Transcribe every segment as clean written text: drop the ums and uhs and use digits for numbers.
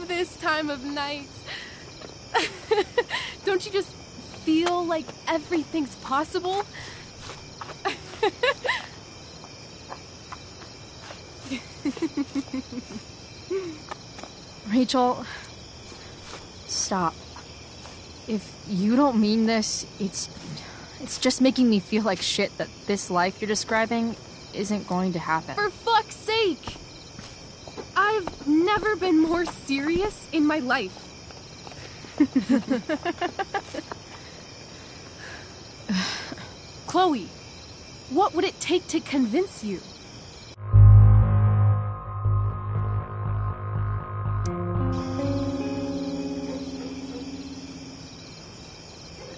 love this time of night. Don't you just feel like everything's possible? Rachel, stop. If you don't mean this, it's just making me feel like shit that this life you're describing isn't going to happen. For fuck's sake! I've never been more serious in my life. Chloe, what would it take to convince you?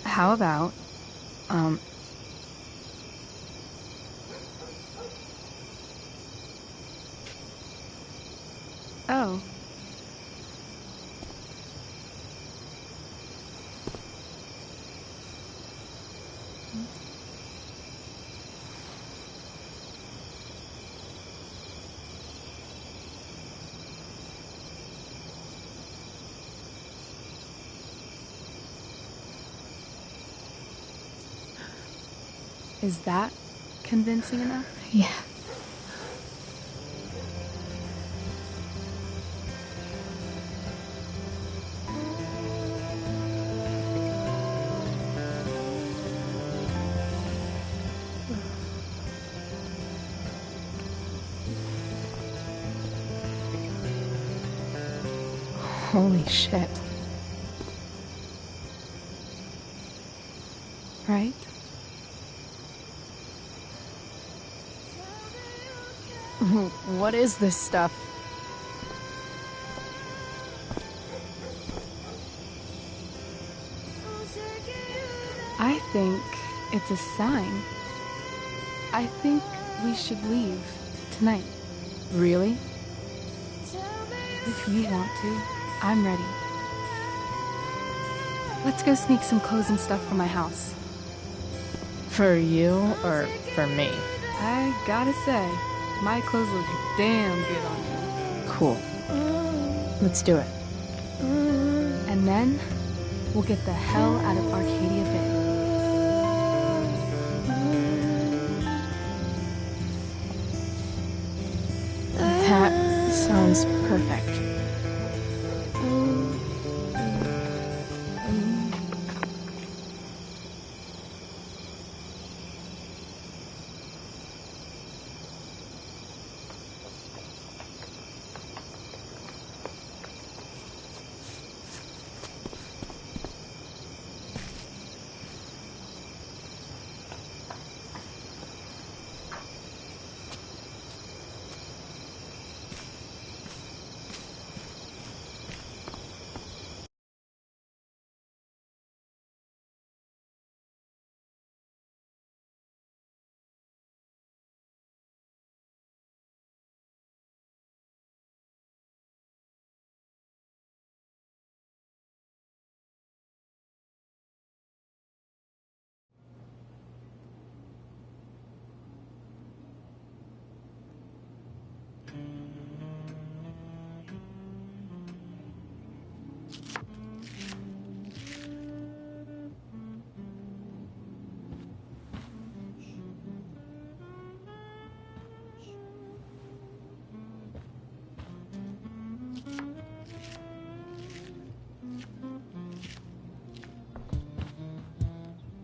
How about, Oh. Is that convincing enough? yeah. Holy shit. Right? What is this stuff? I think it's a sign. I think we should leave tonight. Really? If you want to, I'm ready. Let's go sneak some clothes and stuff from my house. For you or for me? I gotta say, my clothes look damn good on you. Cool. Let's do it. And then, we'll get the hell out of Arcadia Bay. That sounds perfect.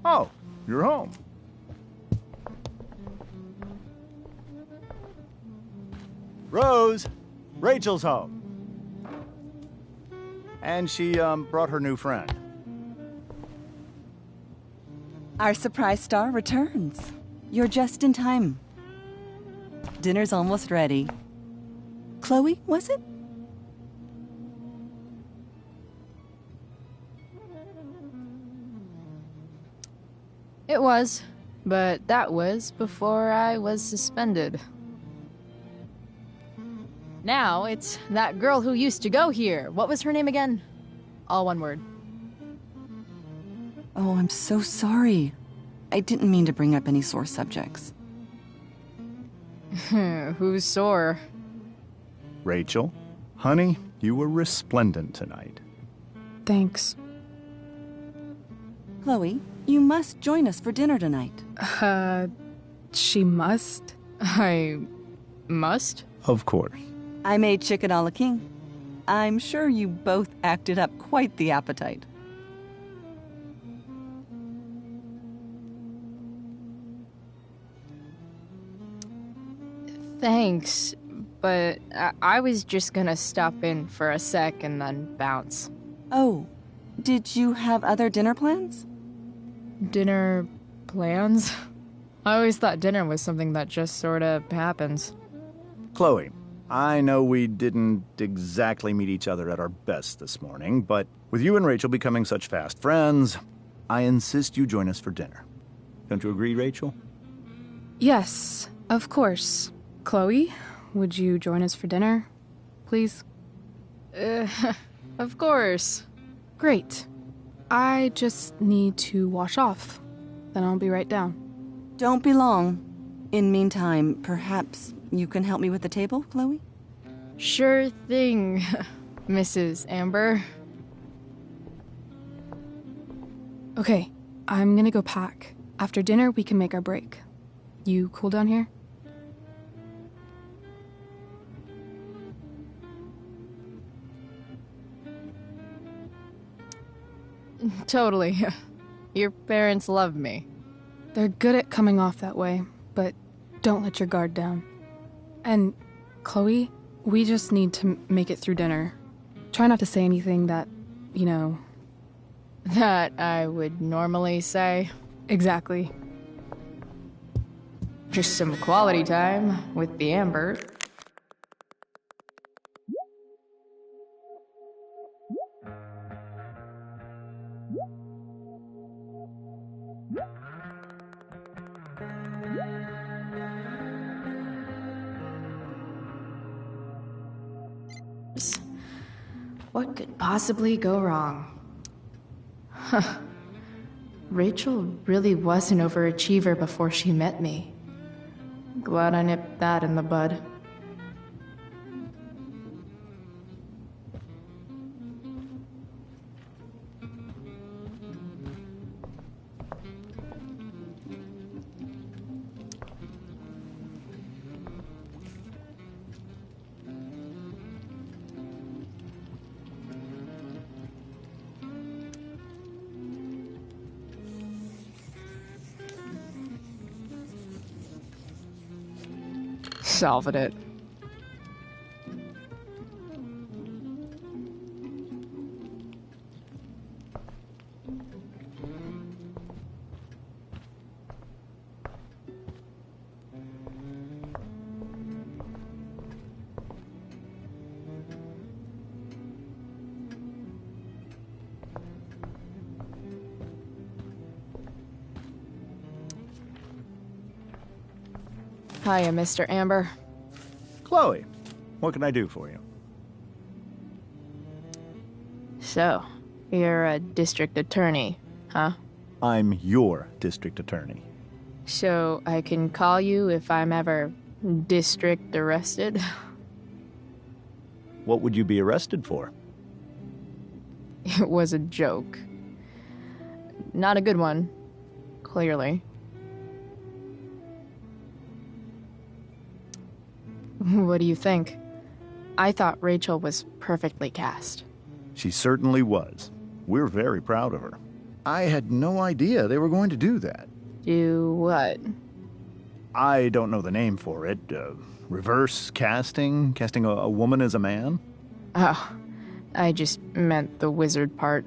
Oh, you're home. Rose, Rachel's home. And she, brought her new friend. Our surprise star returns. You're just in time. Dinner's almost ready. Chloe, was it? It was, but that was before I was suspended. Now it's that girl who used to go here. What was her name again? All one word. Oh, I'm so sorry. I didn't mean to bring up any sore subjects. Who's sore? Rachel, honey, You were resplendent tonight. Thanks. Chloe, you must join us for dinner tonight. She must? I must? Of course. I made chicken a la king. I'm sure you both acted up quite the appetite. Thanks, but I was just gonna stop in for a sec and then bounce. Oh, did you have other dinner plans? Dinner plans? I always thought dinner was something that just sorta happens. Chloe, I know we didn't exactly meet each other at our best this morning, but with you and Rachel becoming such fast friends, I insist you join us for dinner. Don't you agree, Rachel? Yes, of course. Chloe, would you join us for dinner, please? Of course. Great. I just need to wash off. Then I'll be right down. Don't be long. In meantime, perhaps you can help me with the table, Chloe? Sure thing, Mrs. Amber. Okay, I'm gonna go pack. After dinner, we can make our break. You cool down here? Totally. Your parents love me. They're good at coming off that way, but don't let your guard down. And, Chloe, we just need to make it through dinner. Try not to say anything that, you know... That I would normally say. Exactly. Just some quality time with the Amber. What could possibly go wrong? Huh. Rachel really was an overachiever before she met me. Glad I nipped that in the bud. Solving it. Hiya, Mr. Amber. Chloe, what can I do for you? So, you're a district attorney, huh? I'm your district attorney. So I can call you if I'm ever district arrested? What would you be arrested for? It was a joke. Not a good one, clearly. What do you think? I thought Rachel was perfectly cast. She certainly was. We're very proud of her. I had no idea they were going to do that. Do what? I don't know the name for it. Reverse casting? Casting a woman as a man? Oh, I just meant the wizard part.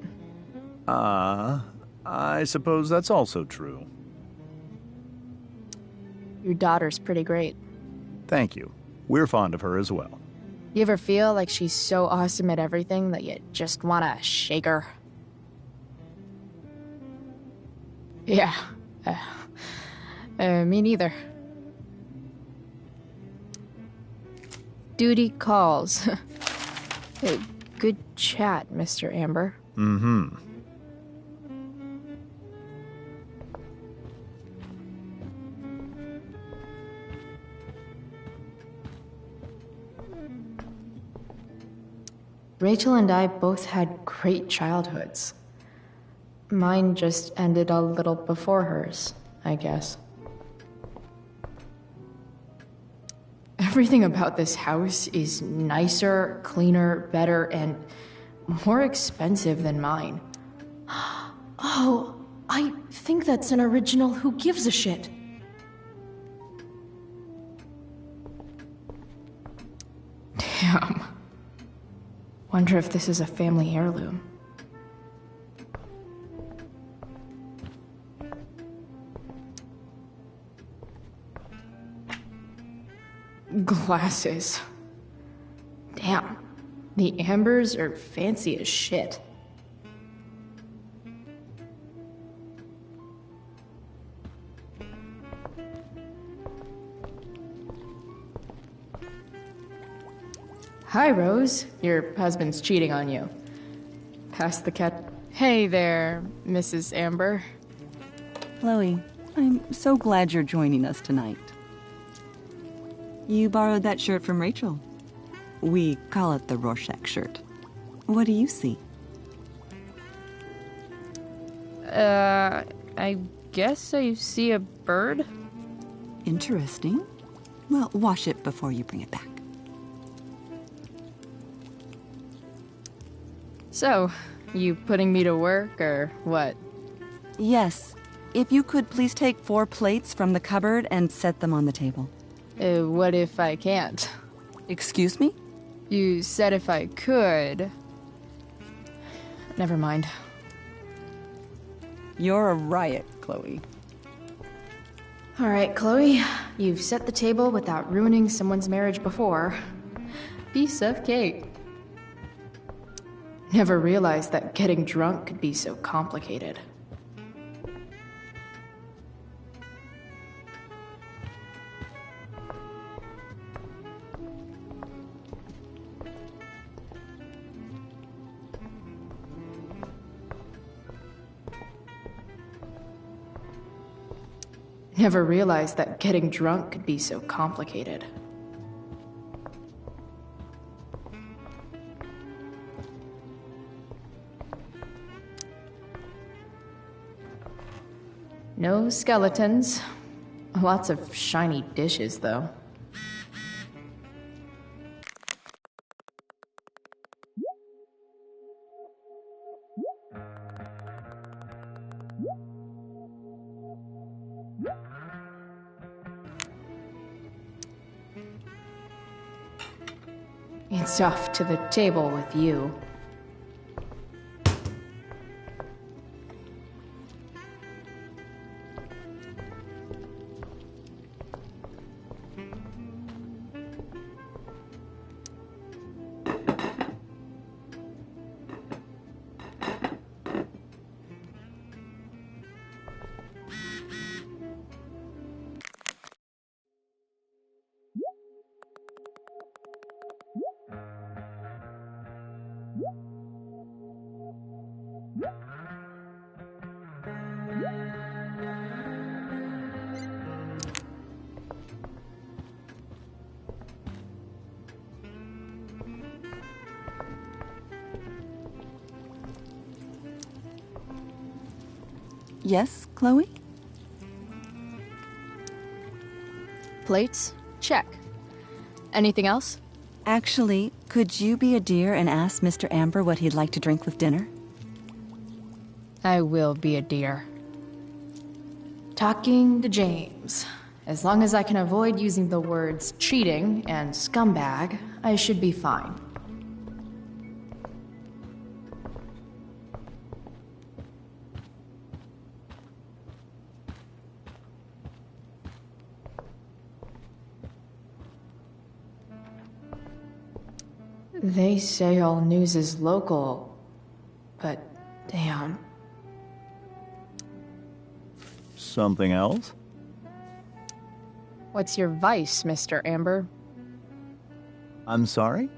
I suppose that's also true. Your daughter's pretty great. Thank you. We're fond of her as well. You ever feel like she's so awesome at everything that you just wanna shake her? Yeah. Me neither. Duty calls. Good chat, Mr. Amber. Mm-hmm. Rachel and I both had great childhoods. Mine just ended a little before hers, I guess. Everything about this house is nicer, cleaner, better, and more expensive than mine. Oh, I think that's an original Who Gives a Shit. Damn. Wonder if this is a family heirloom. Glasses. Damn. The Ambers are fancy as shit. Hi, Rose. Your husband's cheating on you. Pass the cat. Hey there, Mrs. Amber. Chloe, I'm so glad you're joining us tonight. You borrowed that shirt from Rachel. We call it the Rorschach shirt. What do you see? I guess I see a bird? Interesting. Well, wash it before you bring it back. So, you putting me to work, or what? Yes. If you could please take 4 plates from the cupboard and set them on the table. What if I can't? Excuse me? You said if I could. Never mind. You're a riot, Chloe. All right, Chloe. You've set the table without ruining someone's marriage before. Piece of cake. Never realized that getting drunk could be so complicated. Never realized that getting drunk could be so complicated. No skeletons. Lots of shiny dishes, though. It's off to the table with you. Yes, Chloe? Plates? Check. Anything else? Actually, could you be a dear and ask Mr. Amber what he'd like to drink with dinner? I will be a dear. Talking to James. As long as I can avoid using the words cheating and scumbag, I should be fine. They say all news is local, but damn. Something else? What's your vice, Mr. Amber? I'm sorry?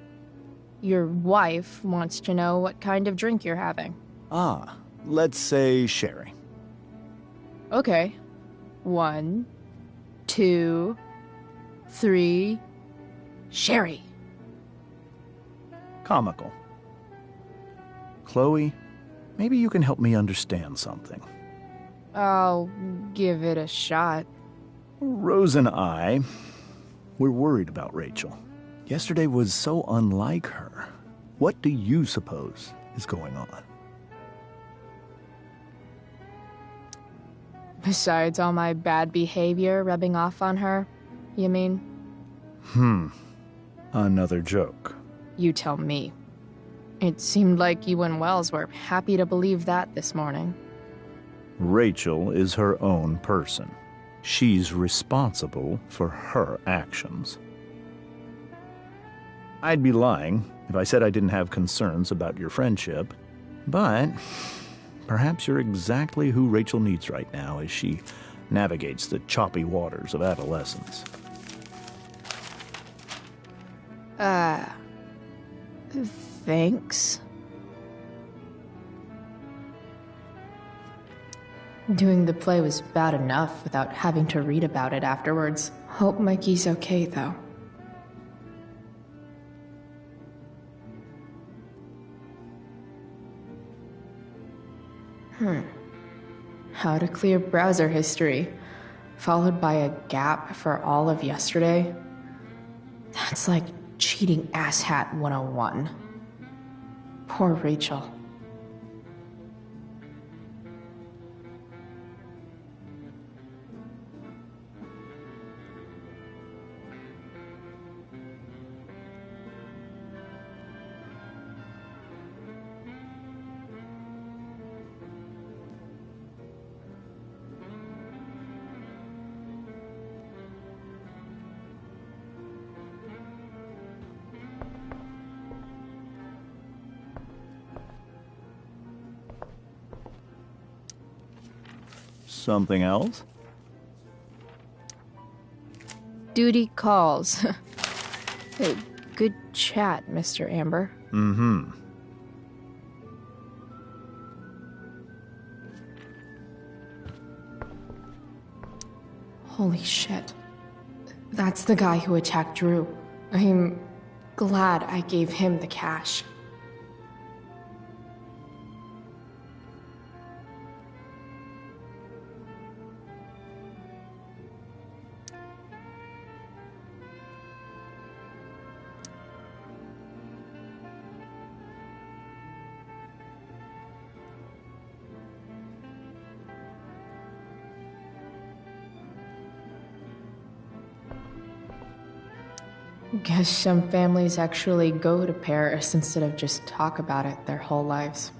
Your wife wants to know what kind of drink you're having. Ah, let's say sherry. Okay. 1, 2, 3. Sherry. Comical. Chloe, maybe you can help me understand something. I'll give it a shot. Rose and I, we're worried about Rachel. Yesterday was so unlike her. What do you suppose is going on? Besides all my bad behavior rubbing off on her, you mean? Another joke. You tell me. It seemed like you and Wells were happy to believe that this morning. Rachel is her own person. She's responsible for her actions. I'd be lying if I said I didn't have concerns about your friendship, but perhaps you're exactly who Rachel needs right now as she navigates the choppy waters of adolescence. Thanks. Doing the play was bad enough without having to read about it afterwards. Hope Mikey's okay, though. How to clear browser history, followed by a gap for all of yesterday. That's like cheating asshat 101. Poor Rachel. Something else? Duty calls. Hey, good chat, Mr. Amber. Holy shit. That's the guy who attacked Drew. I'm glad I gave him the cash. Guess some families actually go to Paris instead of just talk about it their whole lives.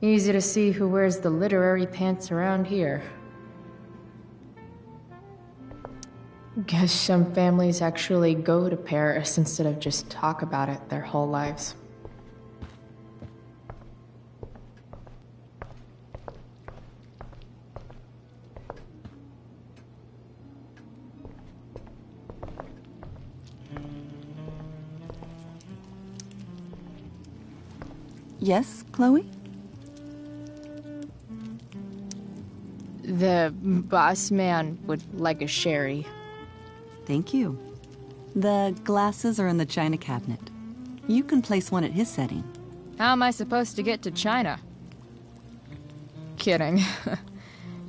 Easy to see who wears the literary pants around here. Guess some families actually go to Paris instead of just talk about it their whole lives. Yes, Chloe? The boss man would like a sherry. Thank you. The glasses are in the china cabinet. You can place one at his setting. How am I supposed to get to China? Kidding.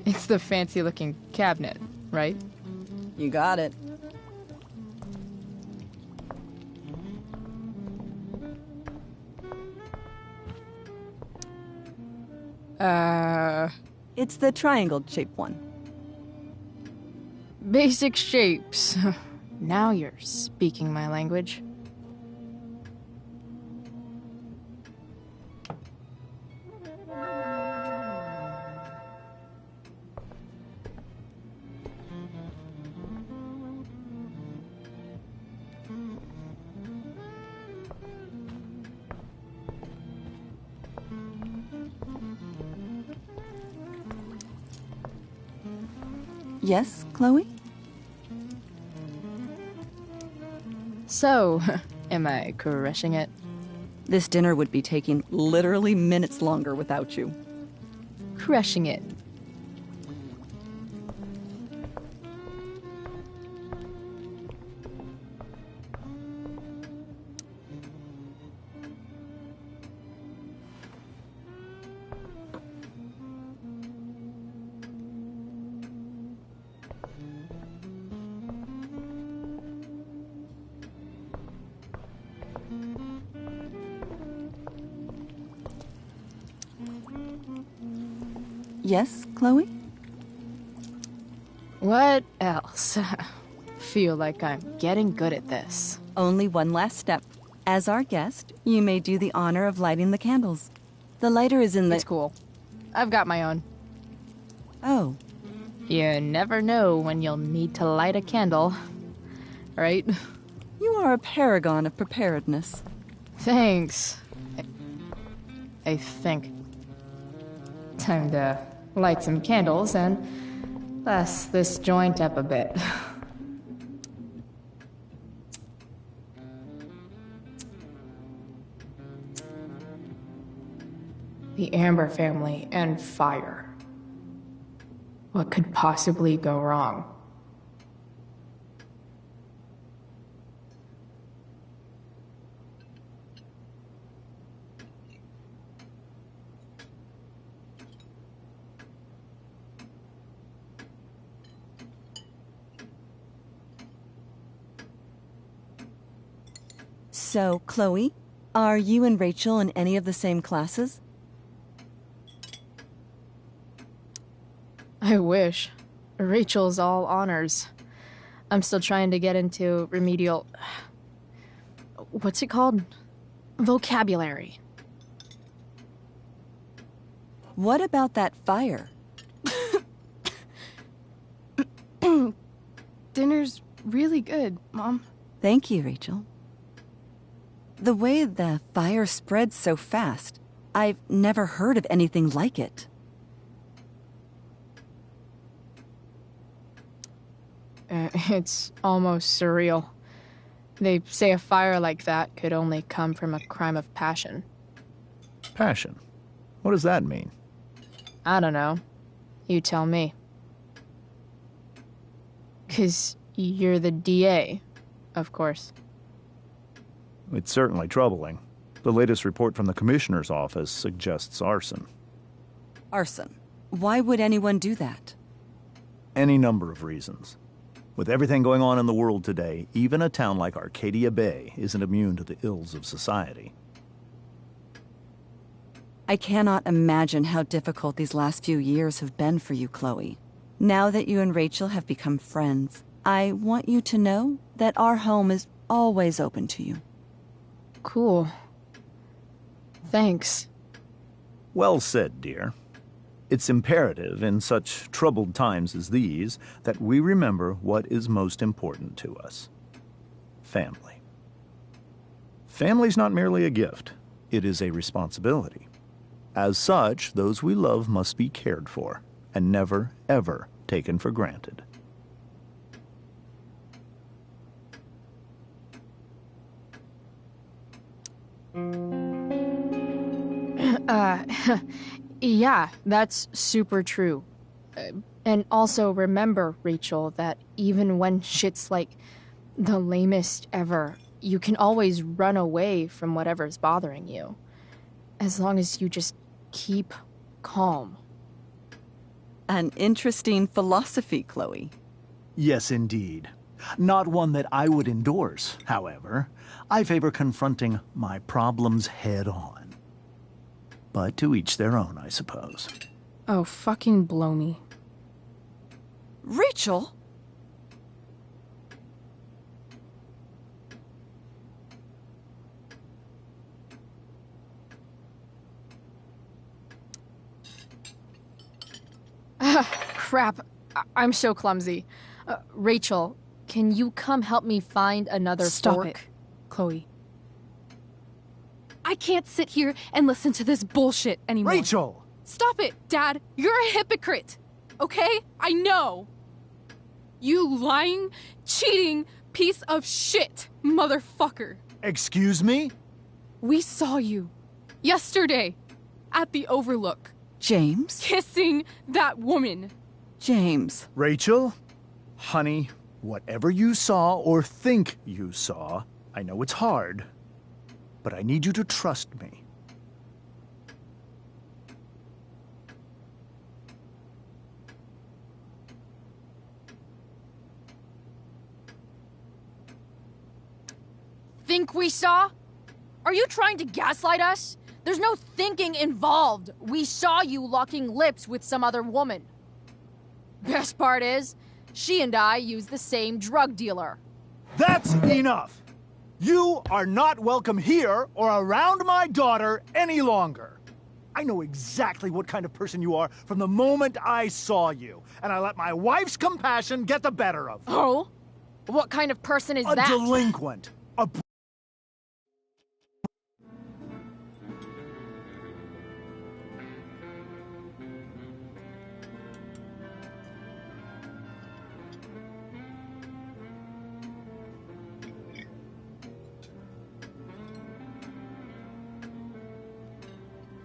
It's the fancy-looking cabinet, right? You got it. It's the triangle-shaped one. Basic shapes. Now you're speaking my language. Yes, Chloe? So, am I crushing it? This dinner would be taking literally minutes longer without you. Crushing it. Yes, Chloe? What else? Feel like I'm getting good at this. Only one last step. As our guest, you may do the honor of lighting the candles. The lighter is in the... It's cool. I've got my own. Oh, You never know when you'll need to light a candle, right? you are a paragon of preparedness. Thanks. I think. Time to light some candles and bless this joint up a bit. The Amber family and fire. What could possibly go wrong? So, Chloe, are you and Rachel in any of the same classes? I wish. Rachel's all honors. I'm still trying to get into remedial... What's it called? Vocabulary. What about that fire? Dinner's really good, Mom. Thank you, Rachel. The way the fire spreads so fast, I've never heard of anything like it. It's almost surreal. They say a fire like that could only come from a crime of passion. Passion. What does that mean? I don't know. You tell me. 'Cause you're the DA, of course. It's certainly troubling. The latest report from the Commissioner's office suggests arson. Arson. Why would anyone do that? Any number of reasons. With everything going on in the world today, even a town like Arcadia Bay isn't immune to the ills of society. I cannot imagine how difficult these last few years have been for you, Chloe. Now that you and Rachel have become friends, I want you to know that our home is always open to you. Cool. Thanks. Well said, dear. It's imperative in such troubled times as these that we remember what is most important to us. Family. Family's not merely a gift, it is a responsibility. As such, those we love must be cared for and never, ever taken for granted. Yeah, that's super true. And also remember, Rachel, that even when shit's like the lamest ever, you can always run away from whatever's bothering you. As long as you just keep calm. An interesting philosophy, Chloe. Yes, indeed. Not one that I would endorse, however. I favor confronting my problems head on. But to each their own, I suppose. Oh, fucking blow me. Rachel? Crap. I'm so clumsy. Rachel, can you come help me find another Stop fork? it, Chloe. I can't sit here and listen to this bullshit anymore. Rachel! Stop it, Dad. You're a hypocrite. Okay? I know. You lying, cheating piece of shit, motherfucker. Excuse me? We saw you yesterday at the Overlook James? kissing that woman. James. Rachel? Honey, whatever you saw or think you saw, I know it's hard, but I need you to trust me. Think we saw? Are you trying to gaslight us? There's no thinking involved. We saw you locking lips with some other woman. Best part is, she and I use the same drug dealer. That's enough! You are not welcome here or around my daughter any longer. I know exactly what kind of person you are from the moment I saw you, and I let my wife's compassion get the better of me. Oh? What kind of person is A that? delinquent. A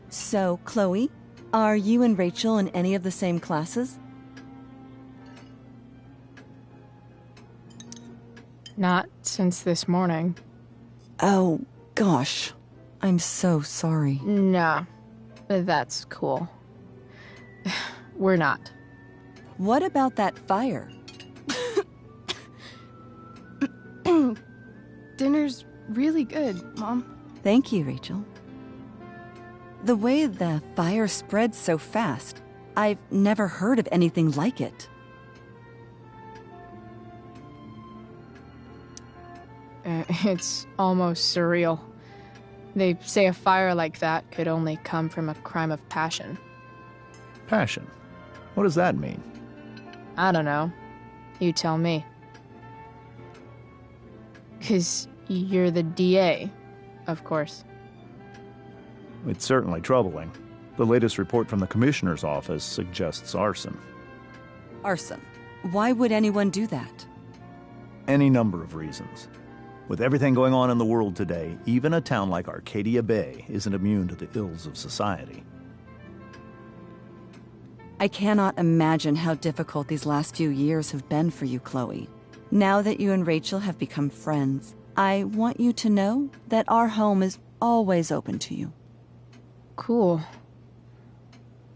So, Chloe, are you and Rachel in any of the same classes? Not since this morning. Oh, gosh. I'm so sorry. Nah, that's cool. We're not. What about that fire? Dinner's really good, Mom. Thank you, Rachel. The way the fire spreads so fast, I've never heard of anything like it. It's almost surreal. They say a fire like that could only come from a crime of passion. passion. What does that mean? I don't know. You tell me. 'Cause you're the DA, of course. It's certainly troubling. The latest report from the commissioner's office suggests arson. Arson. Why would anyone do that? Any number of reasons. With everything going on in the world today, even a town like Arcadia Bay isn't immune to the ills of society. I cannot imagine how difficult these last few years have been for you, Chloe. Now that you and Rachel have become friends, I want you to know that our home is always open to you. Cool.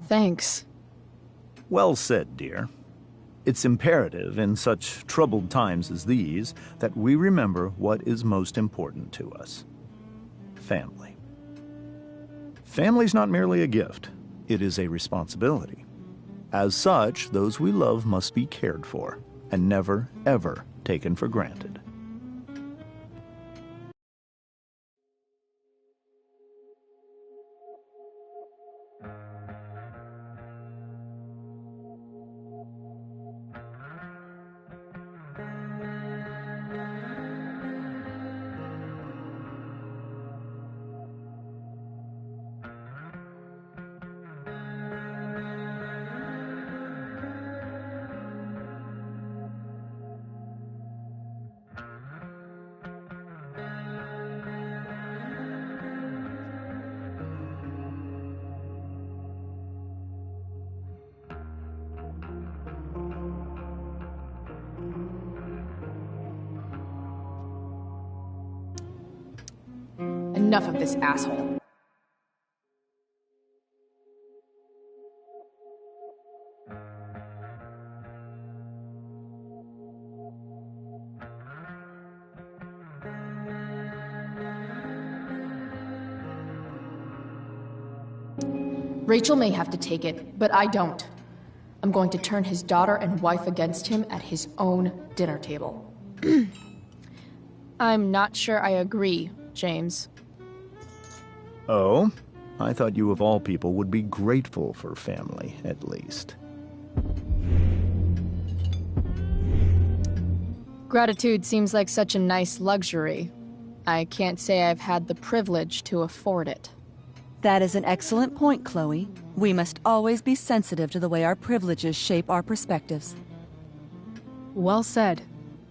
Thanks. Well said, dear. It's imperative in such troubled times as these that we remember what is most important to us. Family. Family's not merely a gift, it is a responsibility. As such, those we love must be cared for and never, ever taken for granted. Enough of this asshole. Rachel may have to take it, but I don't. I'm going to turn his daughter and wife against him at his own dinner table. I'm not sure I agree, James. Oh? I thought you of all people would be grateful for family, at least. Gratitude seems like such a nice luxury. I can't say I've had the privilege to afford it. That is an excellent point, Chloe. We must always be sensitive to the way our privileges shape our perspectives. Well said,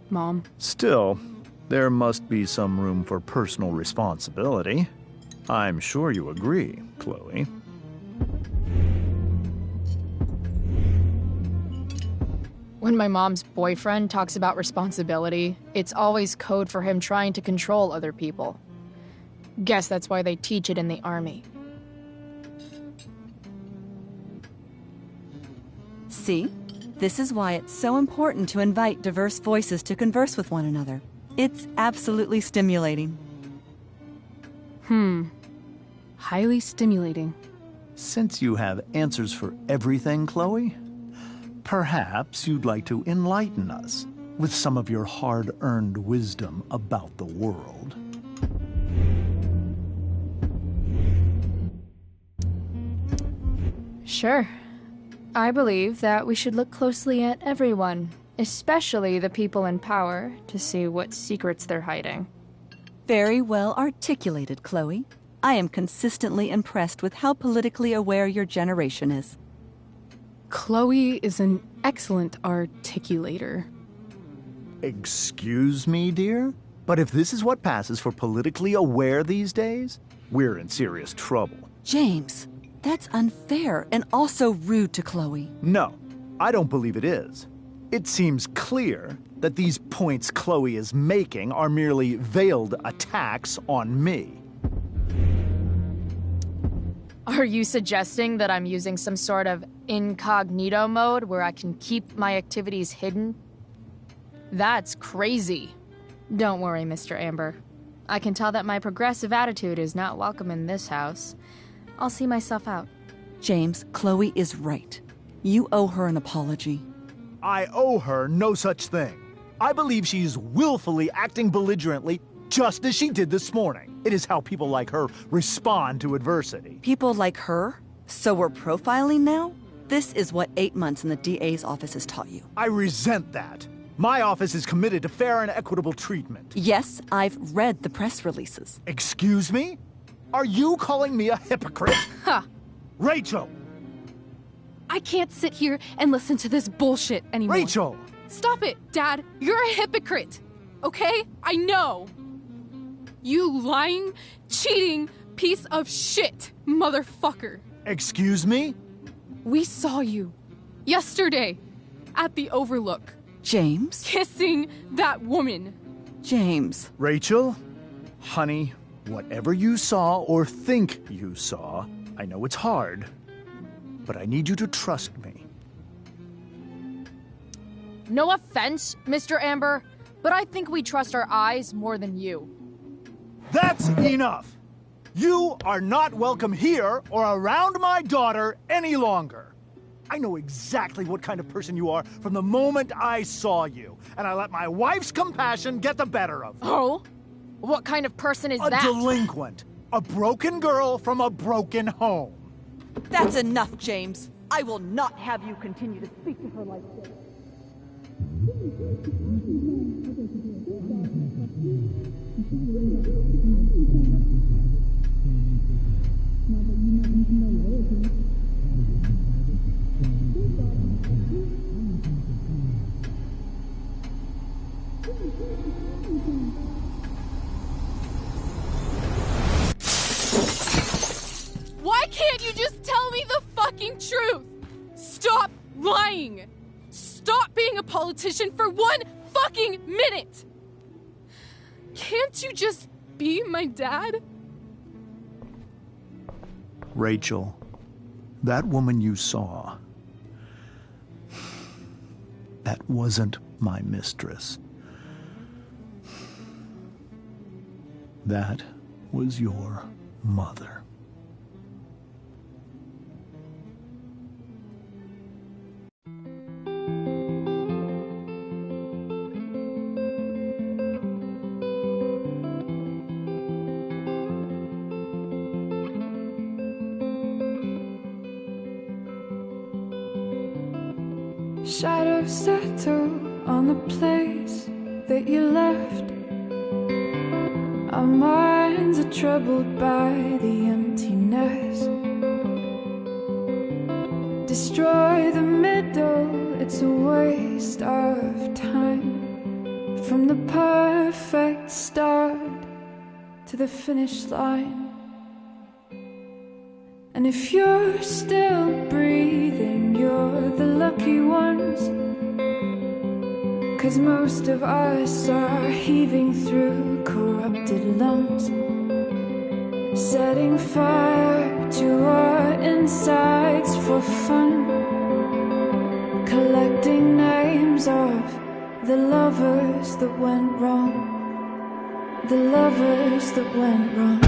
Mom. Still, there must be some room for personal responsibility. I'm sure you agree, Chloe. When my mom's boyfriend talks about responsibility, it's always code for him trying to control other people. Guess that's why they teach it in the army. See? This is why it's so important to invite diverse voices to converse with one another. It's absolutely stimulating. highly stimulating. Since you have answers for everything, Chloe, perhaps you'd like to enlighten us with some of your hard-earned wisdom about the world. Sure. I believe that we should look closely at everyone, especially the people in power, to see what secrets they're hiding. Very well articulated, Chloe. I am consistently impressed with how politically aware your generation is. Chloe is an excellent articulator. Excuse me, dear? But if this is what passes for politically aware these days, we're in serious trouble. James, that's unfair and also rude to Chloe. No, I don't believe it is. It seems clear that these points Chloe is making are merely veiled attacks on me. Are you suggesting that I'm using some sort of incognito mode where I can keep my activities hidden? That's crazy. Don't worry, Mr. Amber. I can tell that my progressive attitude is not welcome in this house. I'll see myself out. James, Chloe is right. You owe her an apology. I owe her no such thing. I believe she's willfully acting belligerently, just as she did this morning. It is how people like her respond to adversity. People like her? So we're profiling now? This is what 8 months in the DA's office has taught you. I resent that. My office is committed to fair and equitable treatment. Yes, I've read the press releases. Excuse me? Are you calling me a hypocrite? Ha! Rachel! I can't sit here and listen to this bullshit anymore. Rachel! Stop it, Dad. You're a hypocrite. Okay? I know. You lying, cheating piece of shit, motherfucker. Excuse me? We saw you yesterday at the Overlook James? kissing that woman. James. Rachel? Honey, whatever you saw or think you saw, I know it's hard, but I need you to trust me. No offense, Mr. Amber, but I think we trust our eyes more than you. That's enough! You are not welcome here or around my daughter any longer. I know exactly what kind of person you are from the moment I saw you, and I let my wife's compassion get the better of me. Oh? What kind of person is A that? delinquent. A broken girl from a broken home. That's enough, James. I will not have you continue to speak to her like this. Why can't you just tell me the fucking truth? Stop lying. Stop being a politician for 1 fucking minute. Can't you just be my dad? Rachel, that woman you saw, that wasn't my mistress. That was your mother. Shadows settle on the place that you left. Our minds are troubled by the emptiness. Destroy the middle, it's a waste of time. From the perfect start to the finish line. And if you're still breathing, you're the lucky ones. 'Cause most of us are heaving through corrupted lungs, setting fire to our insides for fun, collecting names of the lovers that went wrong, the lovers that went wrong.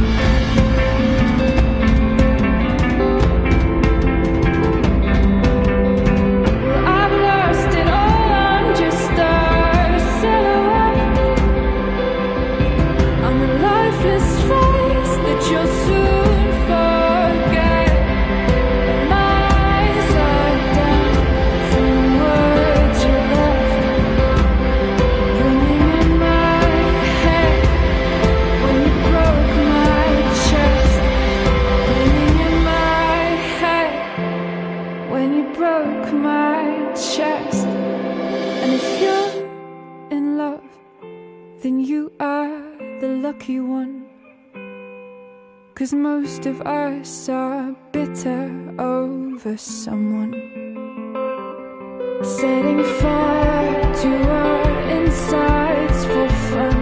lifeless face that you'll soon forget. My eyes are down from the words you left, ringing in my head when you broke my chest, ringing in my head when you broke my chest. And if you're in love, then you are the lucky one. 'Cause most of us are bitter over someone. Setting fire to our insides for fun,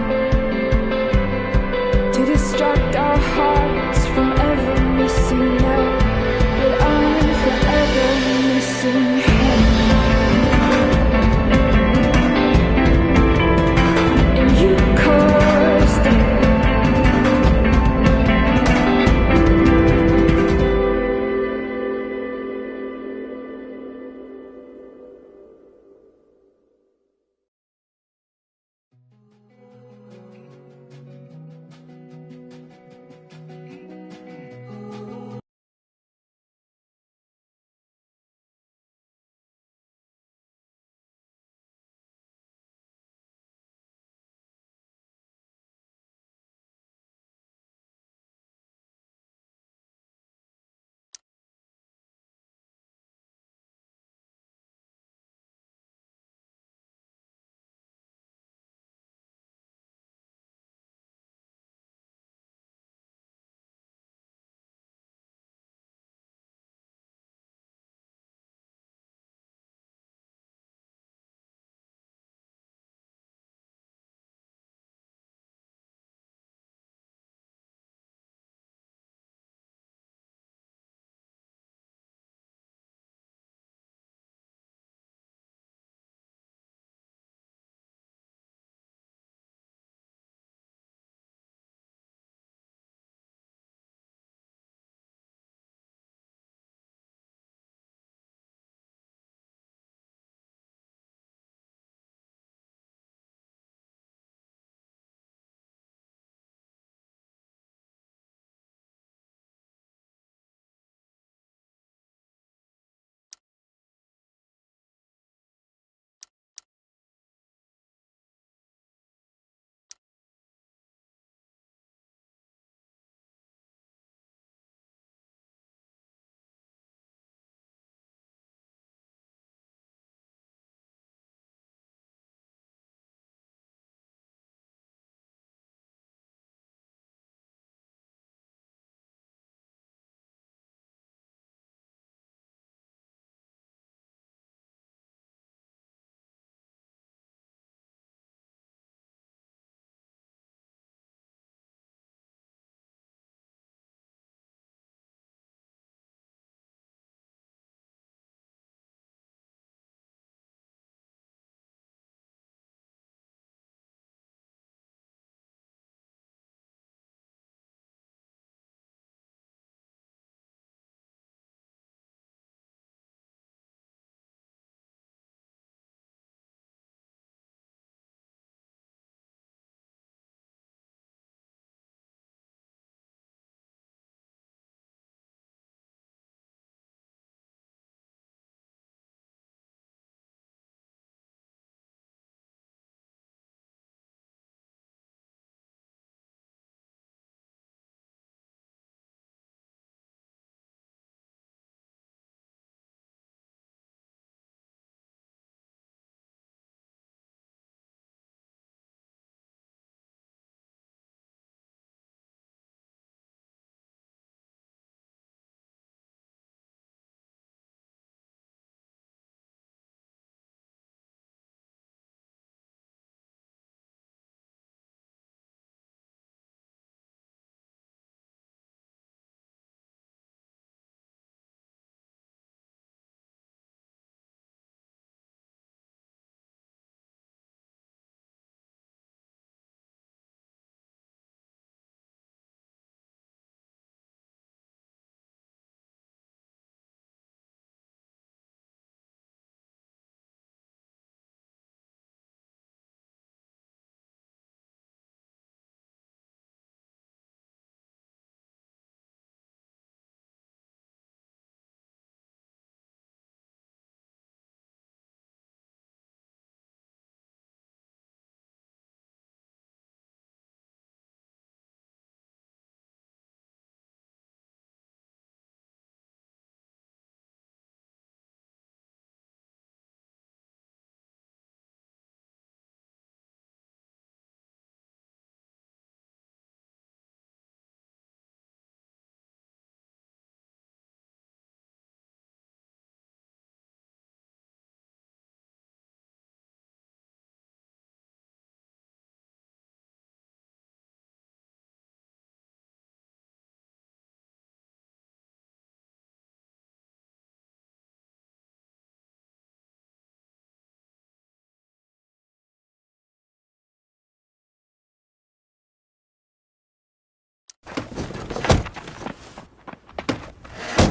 to distract our hearts from ever missing out. But I'm forever missing him. And you caused it.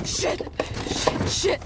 Shit! Shit! Shit!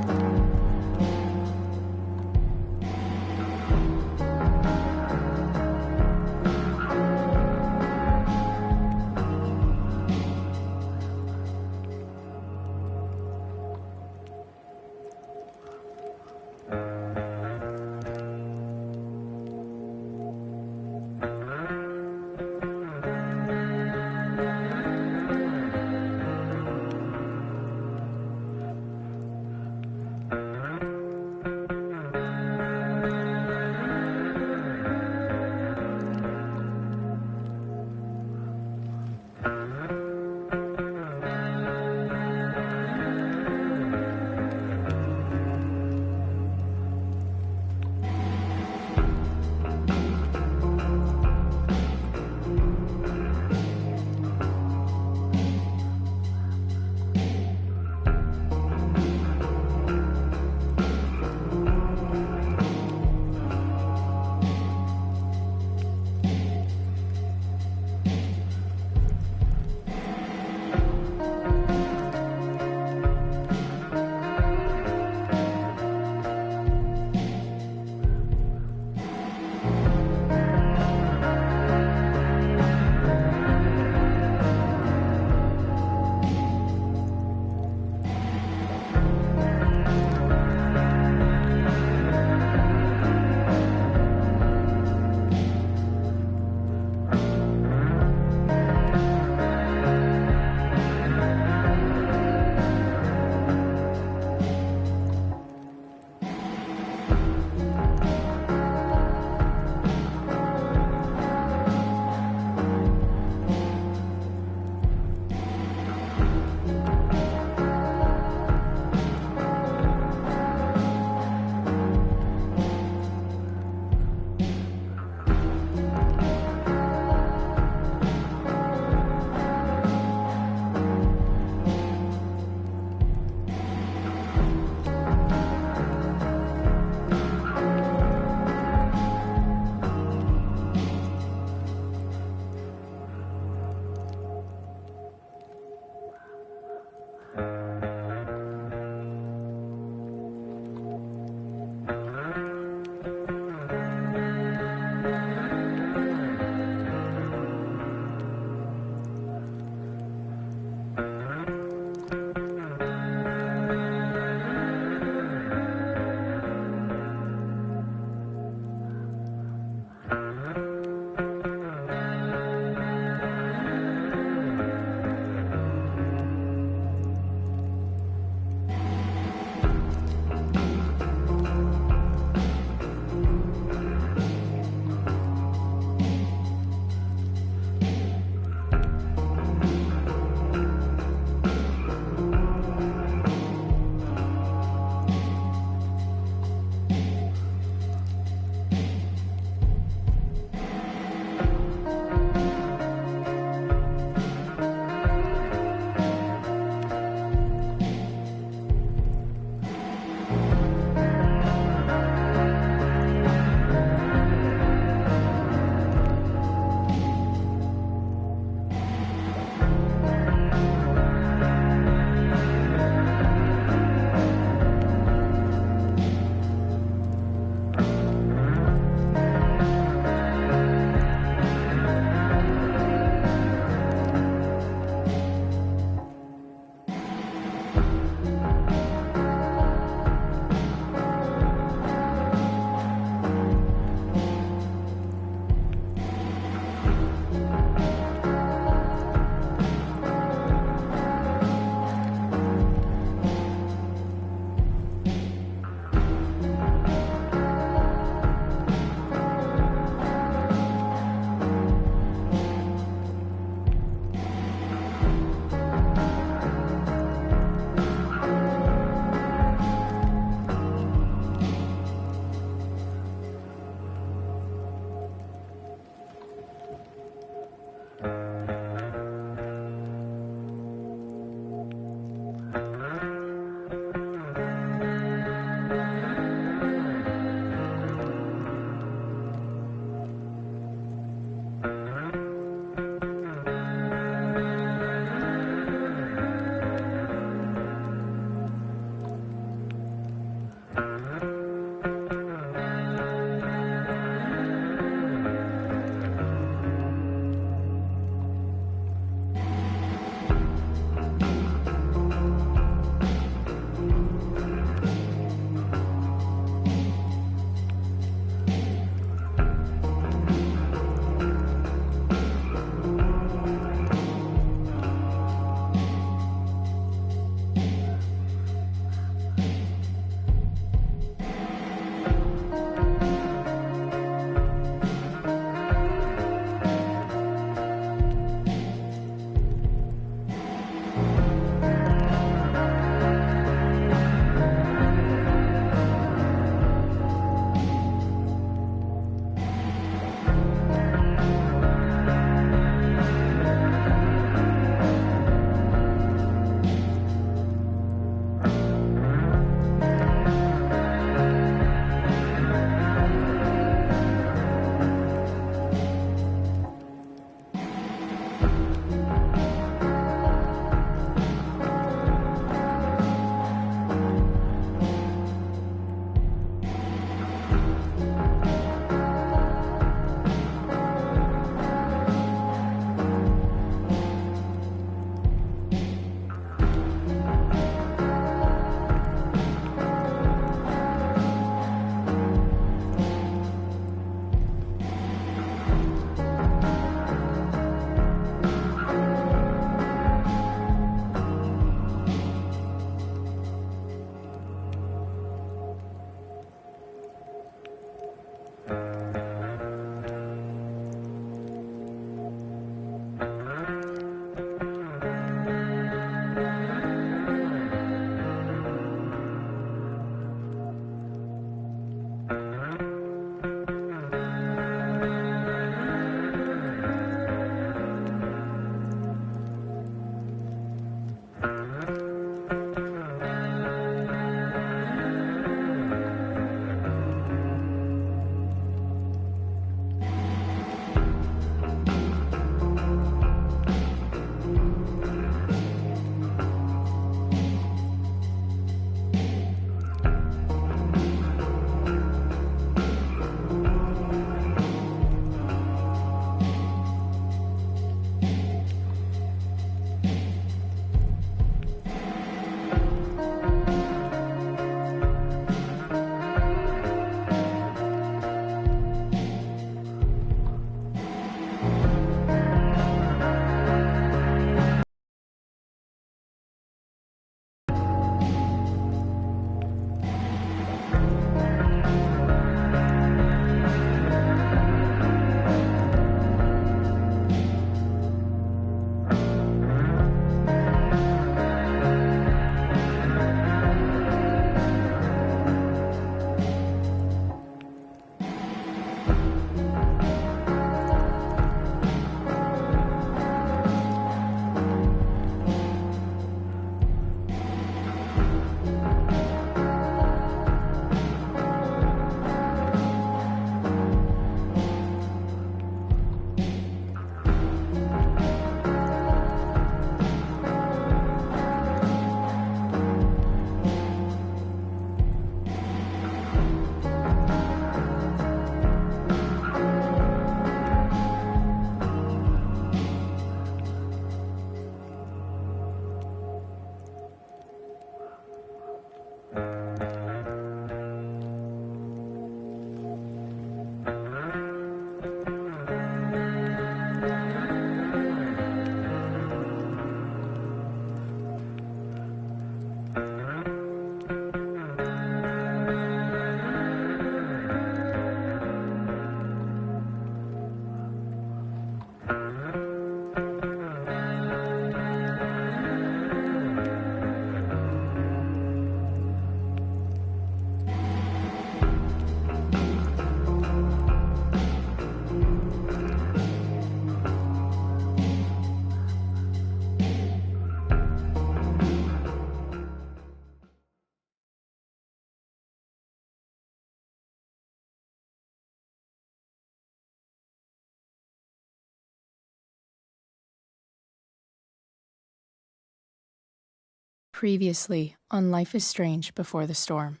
Previously on Life is Strange Before the Storm.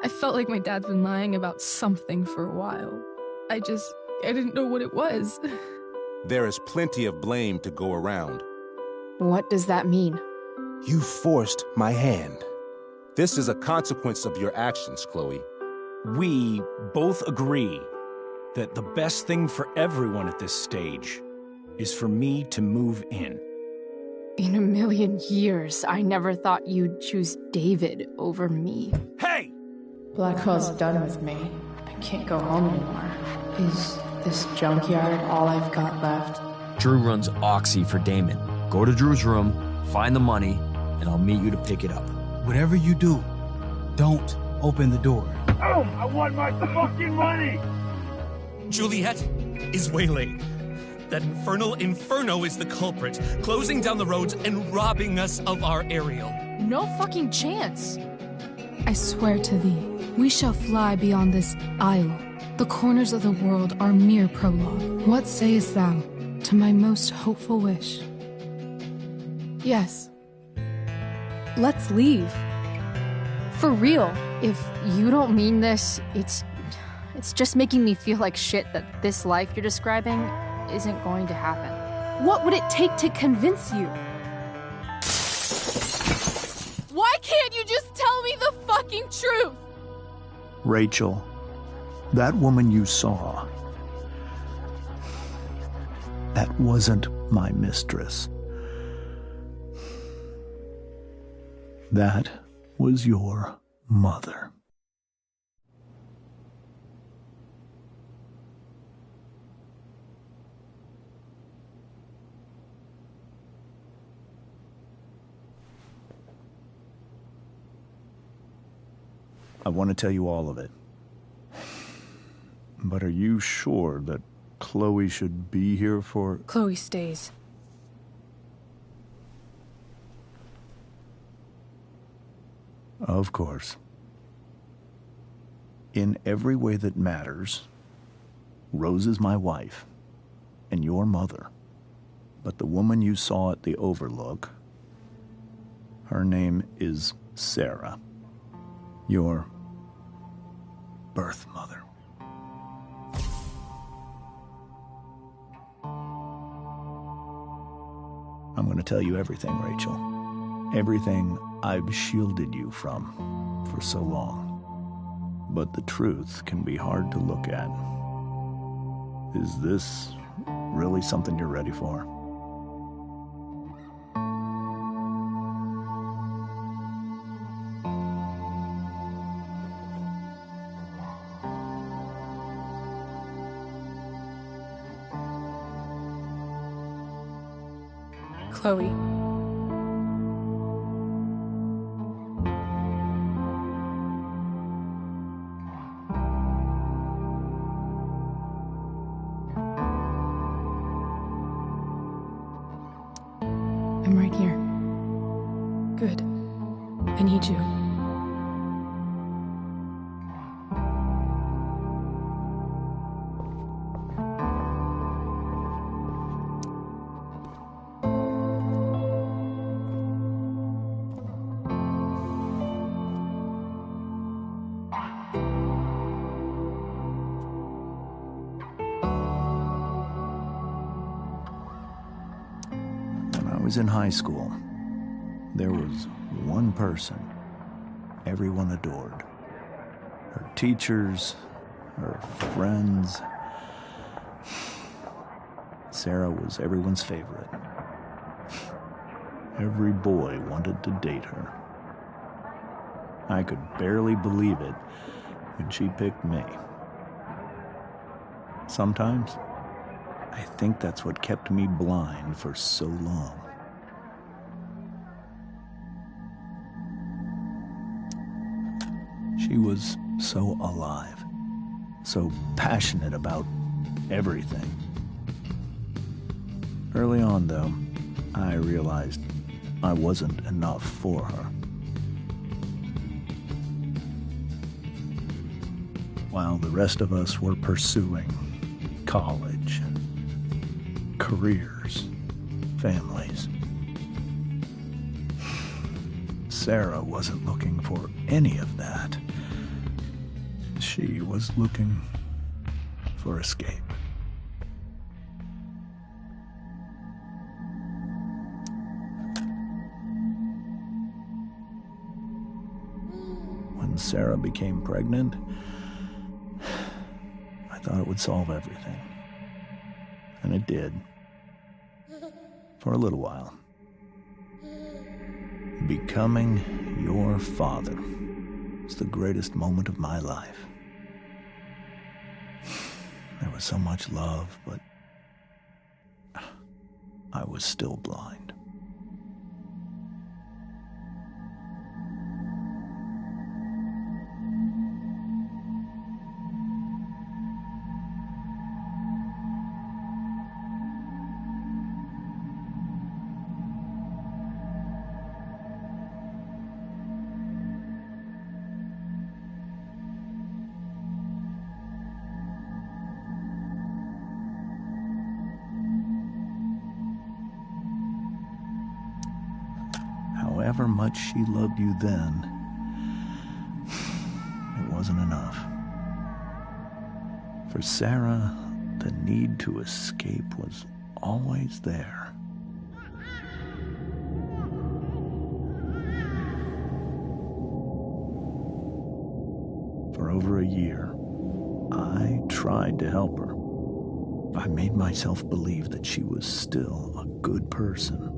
I felt like my dad's been lying about something for a while. I didn't know what it was. There is plenty of blame to go around. What does that mean? You forced my hand. This is a consequence of your actions, Chloe. We both agree that the best thing for everyone at this stage is for me to move in. In a million years, I never thought you'd choose David over me. Hey! Blackwell's done with me. I can't go home anymore. Is this junkyard all I've got left? Drew runs Oxy for Damon. Go to Drew's room, find the money, and I'll meet you to pick it up. Whatever you do, don't open the door. Oh, I want my fucking money! Juliet is waylaid. That infernal Inferno is the culprit, closing down the roads and robbing us of our Ariel. No fucking chance. I swear to thee, we shall fly beyond this isle. The corners of the world are mere prologue. What sayest thou to my most hopeful wish? Yes. Let's leave. For real. If you don't mean this, it's just making me feel like shit that this life you're describing isn't going to happen. What would it take to convince you? Why can't you just tell me the fucking truth? Rachel, that woman you saw, that wasn't my mistress. That was your mother. I want to tell you all of it. But are you sure that Chloe should be here for... Chloe stays. Of course. In every way that matters, Rose is my wife and your mother. But the woman you saw at the Overlook, her name is Sarah, your birth mother. I'm going to tell you everything, Rachel. Everything I've shielded you from for so long. But the truth can be hard to look at. Is this really something you're ready for? Chloe. I'm right here. Good. I need you. I was in high school. There was one person everyone adored. Her teachers, her friends. Sarah was everyone's favorite. Every boy wanted to date her. I could barely believe it when she picked me. Sometimes, I think that's what kept me blind for so long. She was so alive, so passionate about everything. Early on, though, I realized I wasn't enough for her. While the rest of us were pursuing college, careers, families, Sarah wasn't looking for any of that. She was looking for escape. When Sarah became pregnant, I thought it would solve everything. And it did. For a little while. Becoming your father was the greatest moment of my life. There was so much love, but I was still blind. However much she loved you then, it wasn't enough. For Sarah, the need to escape was always there. For over a year, I tried to help her. I made myself believe that she was still a good person.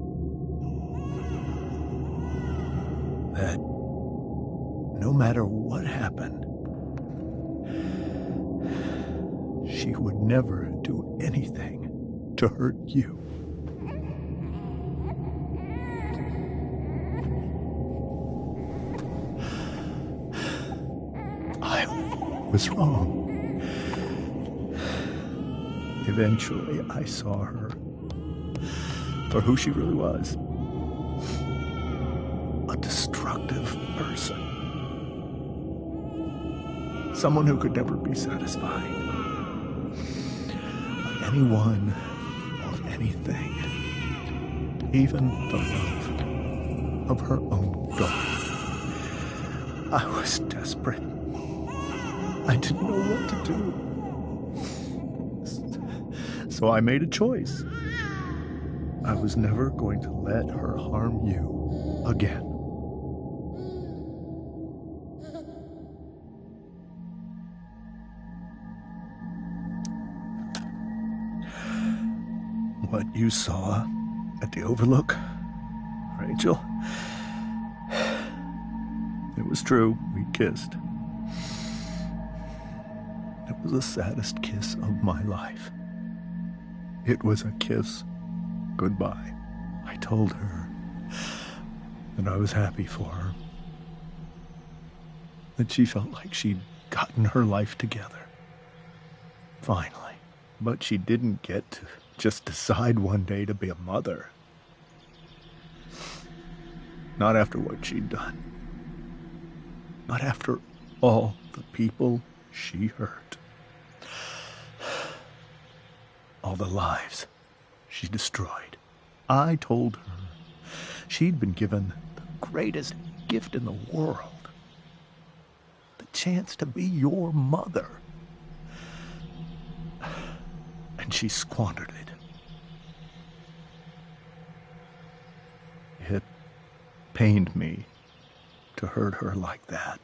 That no matter what happened, she would never do anything to hurt you. was wrong. Eventually, I saw her for who she really was. A destructive person. Someone who could never be satisfied by anyone or anything. Even the love of her own daughter. I was desperate. I didn't know what to do. So I made a choice. I was never going to let her harm you again. What you saw at the Overlook, Rachel, it was true. We kissed. It was the saddest kiss of my life. It was a kiss goodbye. I told her that I was happy for her. That she felt like she'd gotten her life together. Finally. But she didn't get to just decide one day to be a mother. Not after what she'd done. Not after all the people she hurt. All the lives she destroyed. I told her she'd been given the greatest gift in the world. The chance to be your mother. And she squandered it. It pained me to hurt her like that.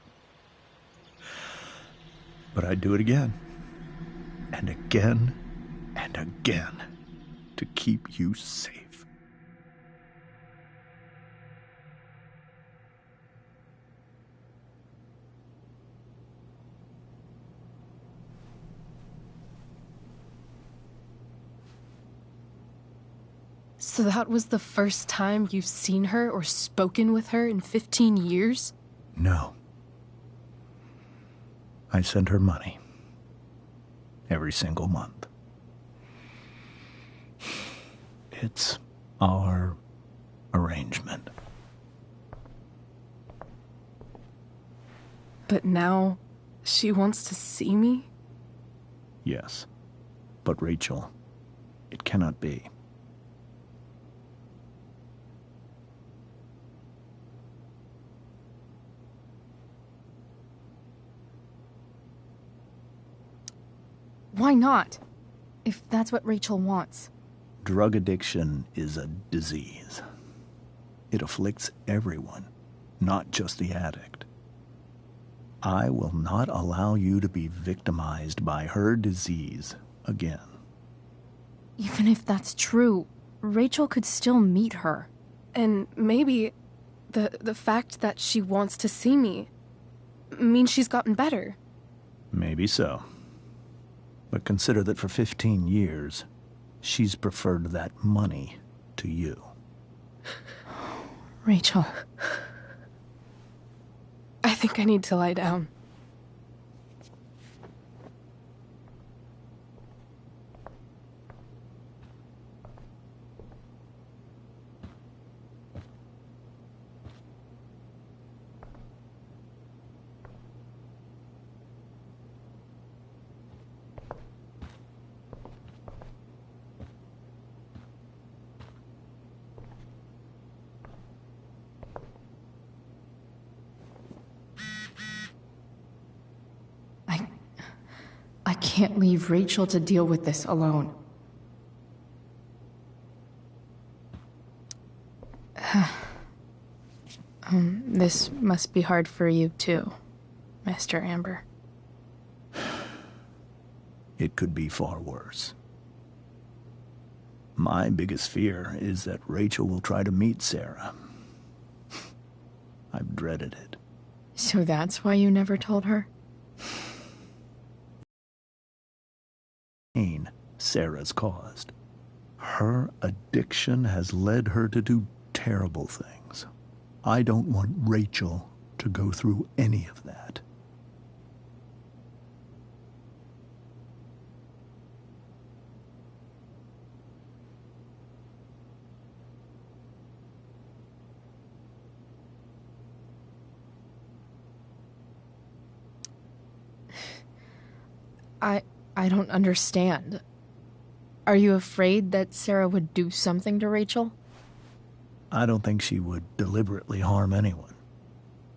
But I'd do it again. And again. And again. To keep you safe. So that was the first time you've seen her or spoken with her in 15 years? No. I sent her money. Every single month. It's our arrangement. But now she wants to see me? Yes. But Rachel, it cannot be. Why not? If that's what Rachel wants. Drug addiction is a disease. It afflicts everyone, not just the addict. I will not allow you to be victimized by her disease again. Even if that's true, Rachel could still meet her. And maybe the fact that she wants to see me means she's gotten better. Maybe so. But consider that for 15 years, she's preferred that money to you. Rachel. I think I need to lie down. I can't leave Rachel to deal with this alone. This must be hard for you too, Mr. Amber. It could be far worse. My biggest fear is that Rachel will try to meet Sarah. I've dreaded it. So that's why you never told her? Pain Sarah's caused. Her addiction has led her to do terrible things. I don't want Rachel to go through any of that. I don't understand. Are you afraid that Sarah would do something to Rachel? I don't think she would deliberately harm anyone.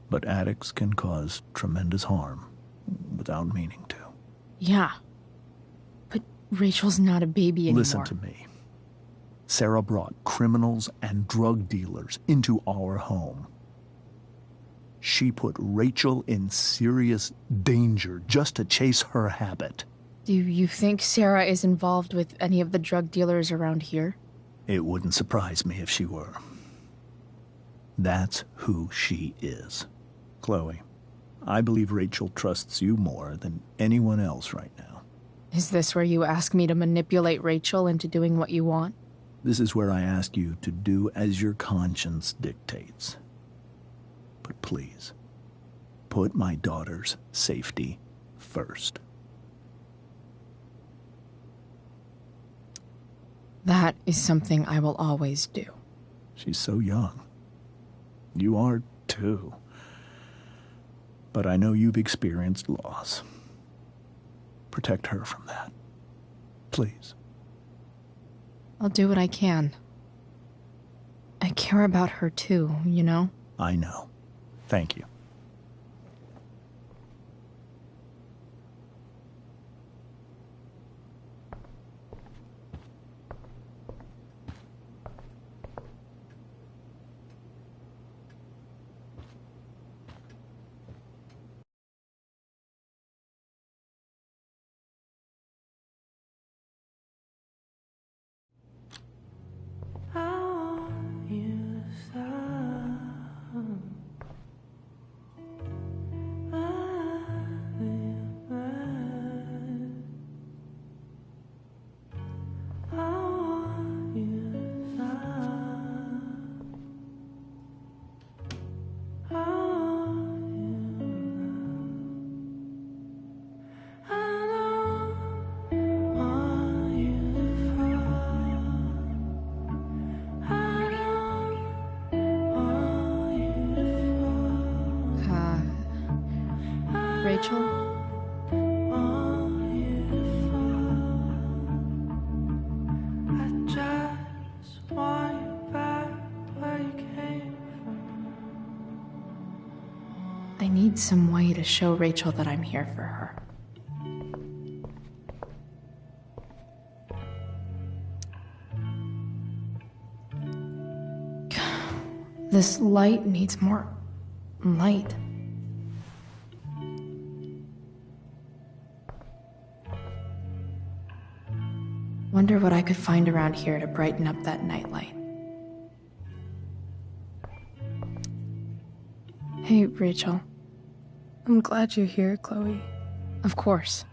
But addicts can cause tremendous harm without meaning to. Yeah. But Rachel's not a baby anymore. Listen to me. Sarah brought criminals and drug dealers into our home. She put Rachel in serious danger just to chase her habit. Do you think Sarah is involved with any of the drug dealers around here? It wouldn't surprise me if she were. That's who she is. Chloe, I believe Rachel trusts you more than anyone else right now. Is this where you ask me to manipulate Rachel into doing what you want? This is where I ask you to do as your conscience dictates. But please, put my daughter's safety first. That is something I will always do. She's so young. You are, too. But I know you've experienced loss. Protect her from that. Please. I'll do what I can. I care about her too, you know? I know. Thank you. Rachel? I need some way to show Rachel that I'm here for her. This light needs more light. Wonder what I could find around here to brighten up that nightlight. Hey, Rachel. I'm glad you're here, Chloe. Of course.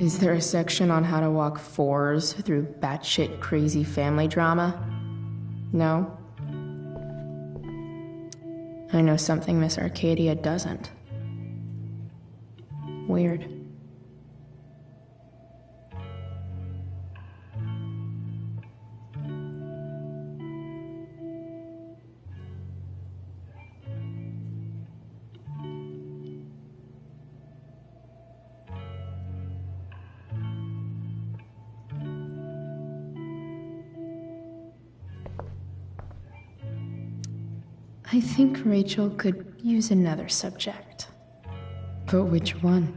Is there a section on how to walk fours through batshit crazy family drama? No? I know something Miss Arcadia doesn't. Weird. I think Rachel could use another subject. But which one?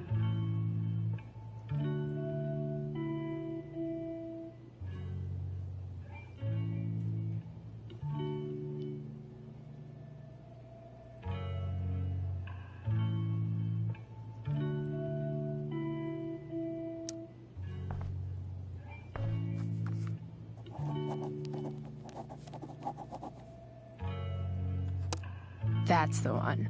That's the one.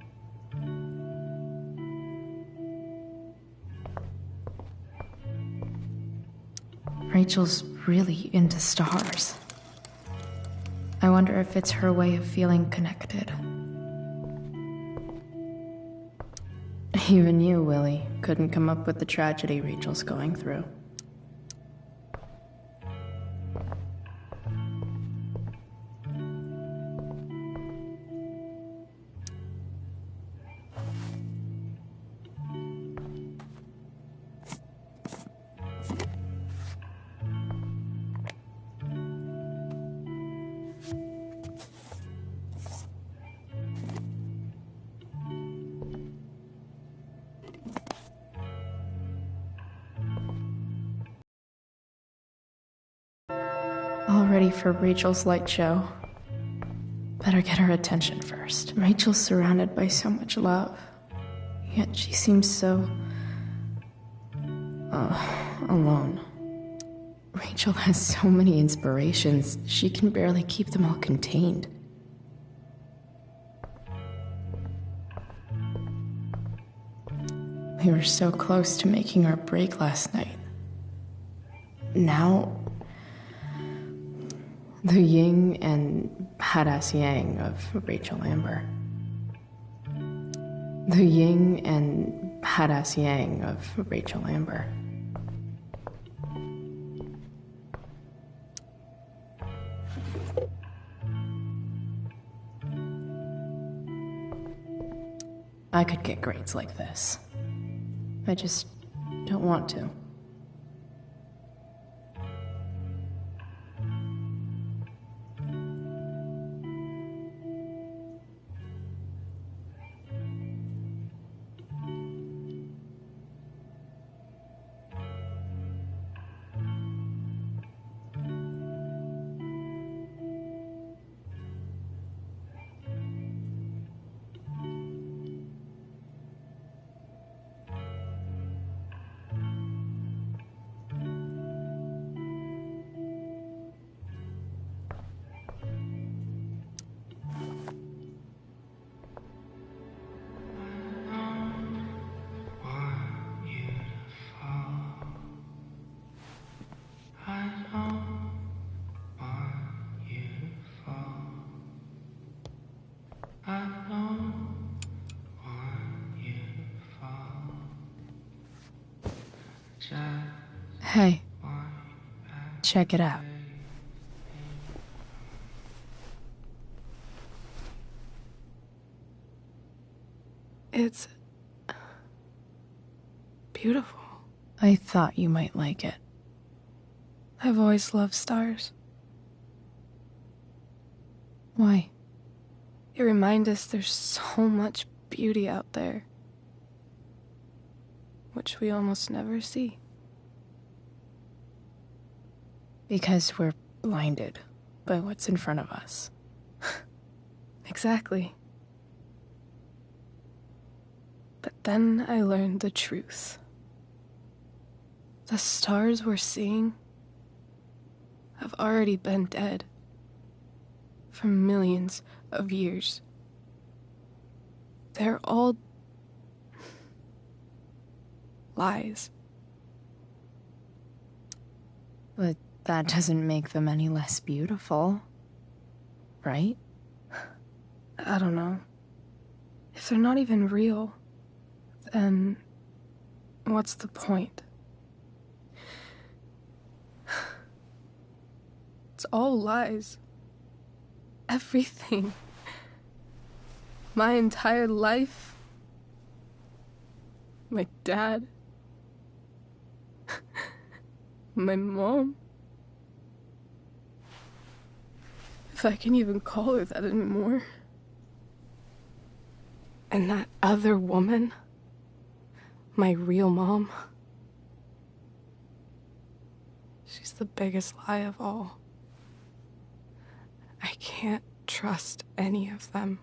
Rachel's really into stars. I wonder if it's her way of feeling connected. Even you, Willie, couldn't come up with the tragedy Rachel's going through. All ready for Rachel's light show. Better get her attention first. Rachel's surrounded by so much love, yet she seems so... alone. Rachel has so many inspirations, she can barely keep them all contained. We were so close to making our break last night. Now... the yin and badass yang of Rachel Amber. The yin and badass yang of Rachel Amber. I could get grades like this. I just don't want to. Hey, check it out. It's beautiful. I thought you might like it. I've always loved stars. Why? They remind us there's so much beauty out there, which we almost never see. Because we're blinded by what's in front of us. Exactly. But then I learned the truth. The stars we're seeing have already been dead for millions of years. They're all lies. But that doesn't make them any less beautiful, right? I don't know. If they're not even real, then what's the point? It's all lies. Everything. My entire life. My dad. My mom. If I can even call her that anymore. And that other woman. My real mom. She's the biggest lie of all. I can't trust any of them.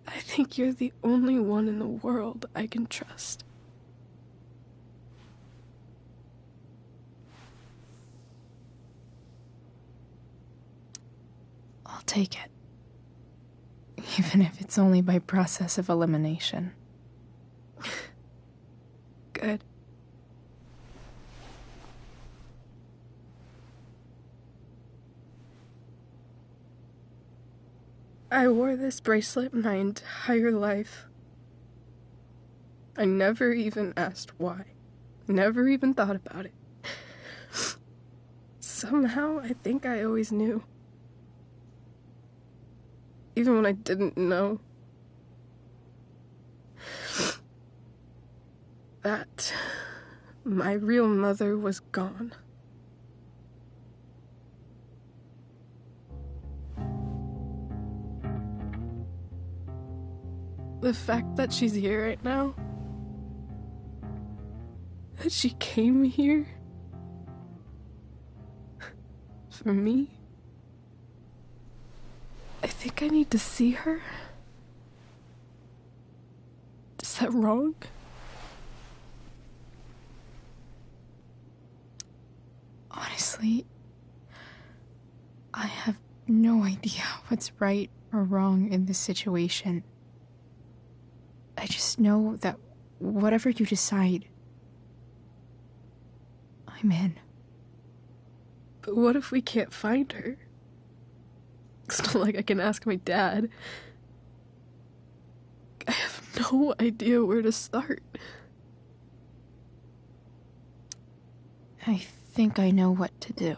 I think you're the only one in the world I can trust. I'll take it. Even if it's only by process of elimination. Good. I wore this bracelet my entire life. I never even asked why. Never even thought about it. Somehow, I think I always knew. Even when I didn't know. That my real mother was gone. The fact that she's here right now, that she came here for me, I think I need to see her. Is that wrong? Honestly, I have no idea what's right or wrong in this situation. I just know that whatever you decide, I'm in. But what if we can't find her? It's not like I can ask my dad. I have no idea where to start. I think I know what to do.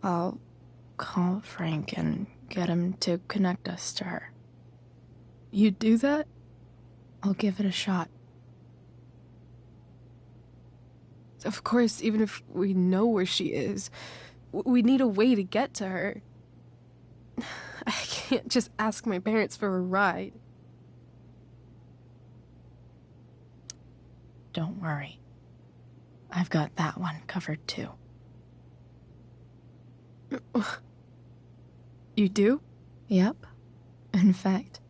I'll call Frank and get him to connect us to her. You'd do that? I'll give it a shot. Of course, even if we know where she is, we need a way to get to her. I can't just ask my parents for a ride. Don't worry. I've got that one covered too. You do? Yep. In fact,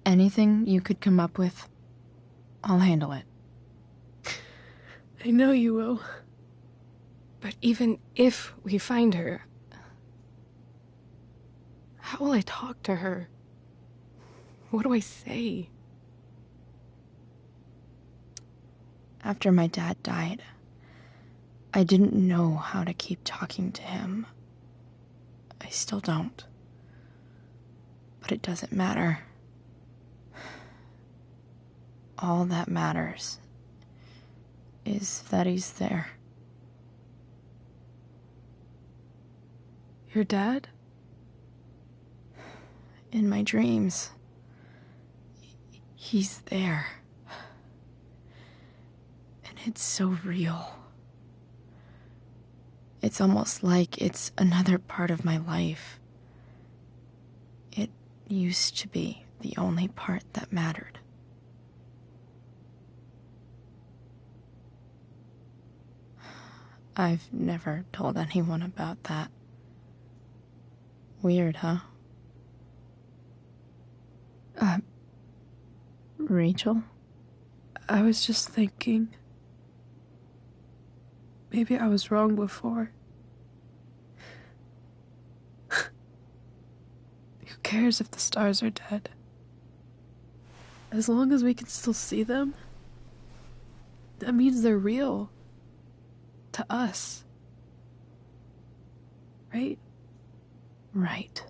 anything you could come up with, I'll handle it. I know you will. But even if we find her, how will I talk to her? What do I say? After my dad died, I didn't know how to keep talking to him. I still don't. But it doesn't matter. All that matters is that he's there. Your dad? In my dreams. He's there. And it's so real. It's almost like it's another part of my life. It used to be the only part that mattered. I've never told anyone about that. Weird, huh? Rachel? I was just thinking. Maybe I was wrong before. Who cares if the stars are dead? As long as we can still see them, that means they're real. To us. Right? Right.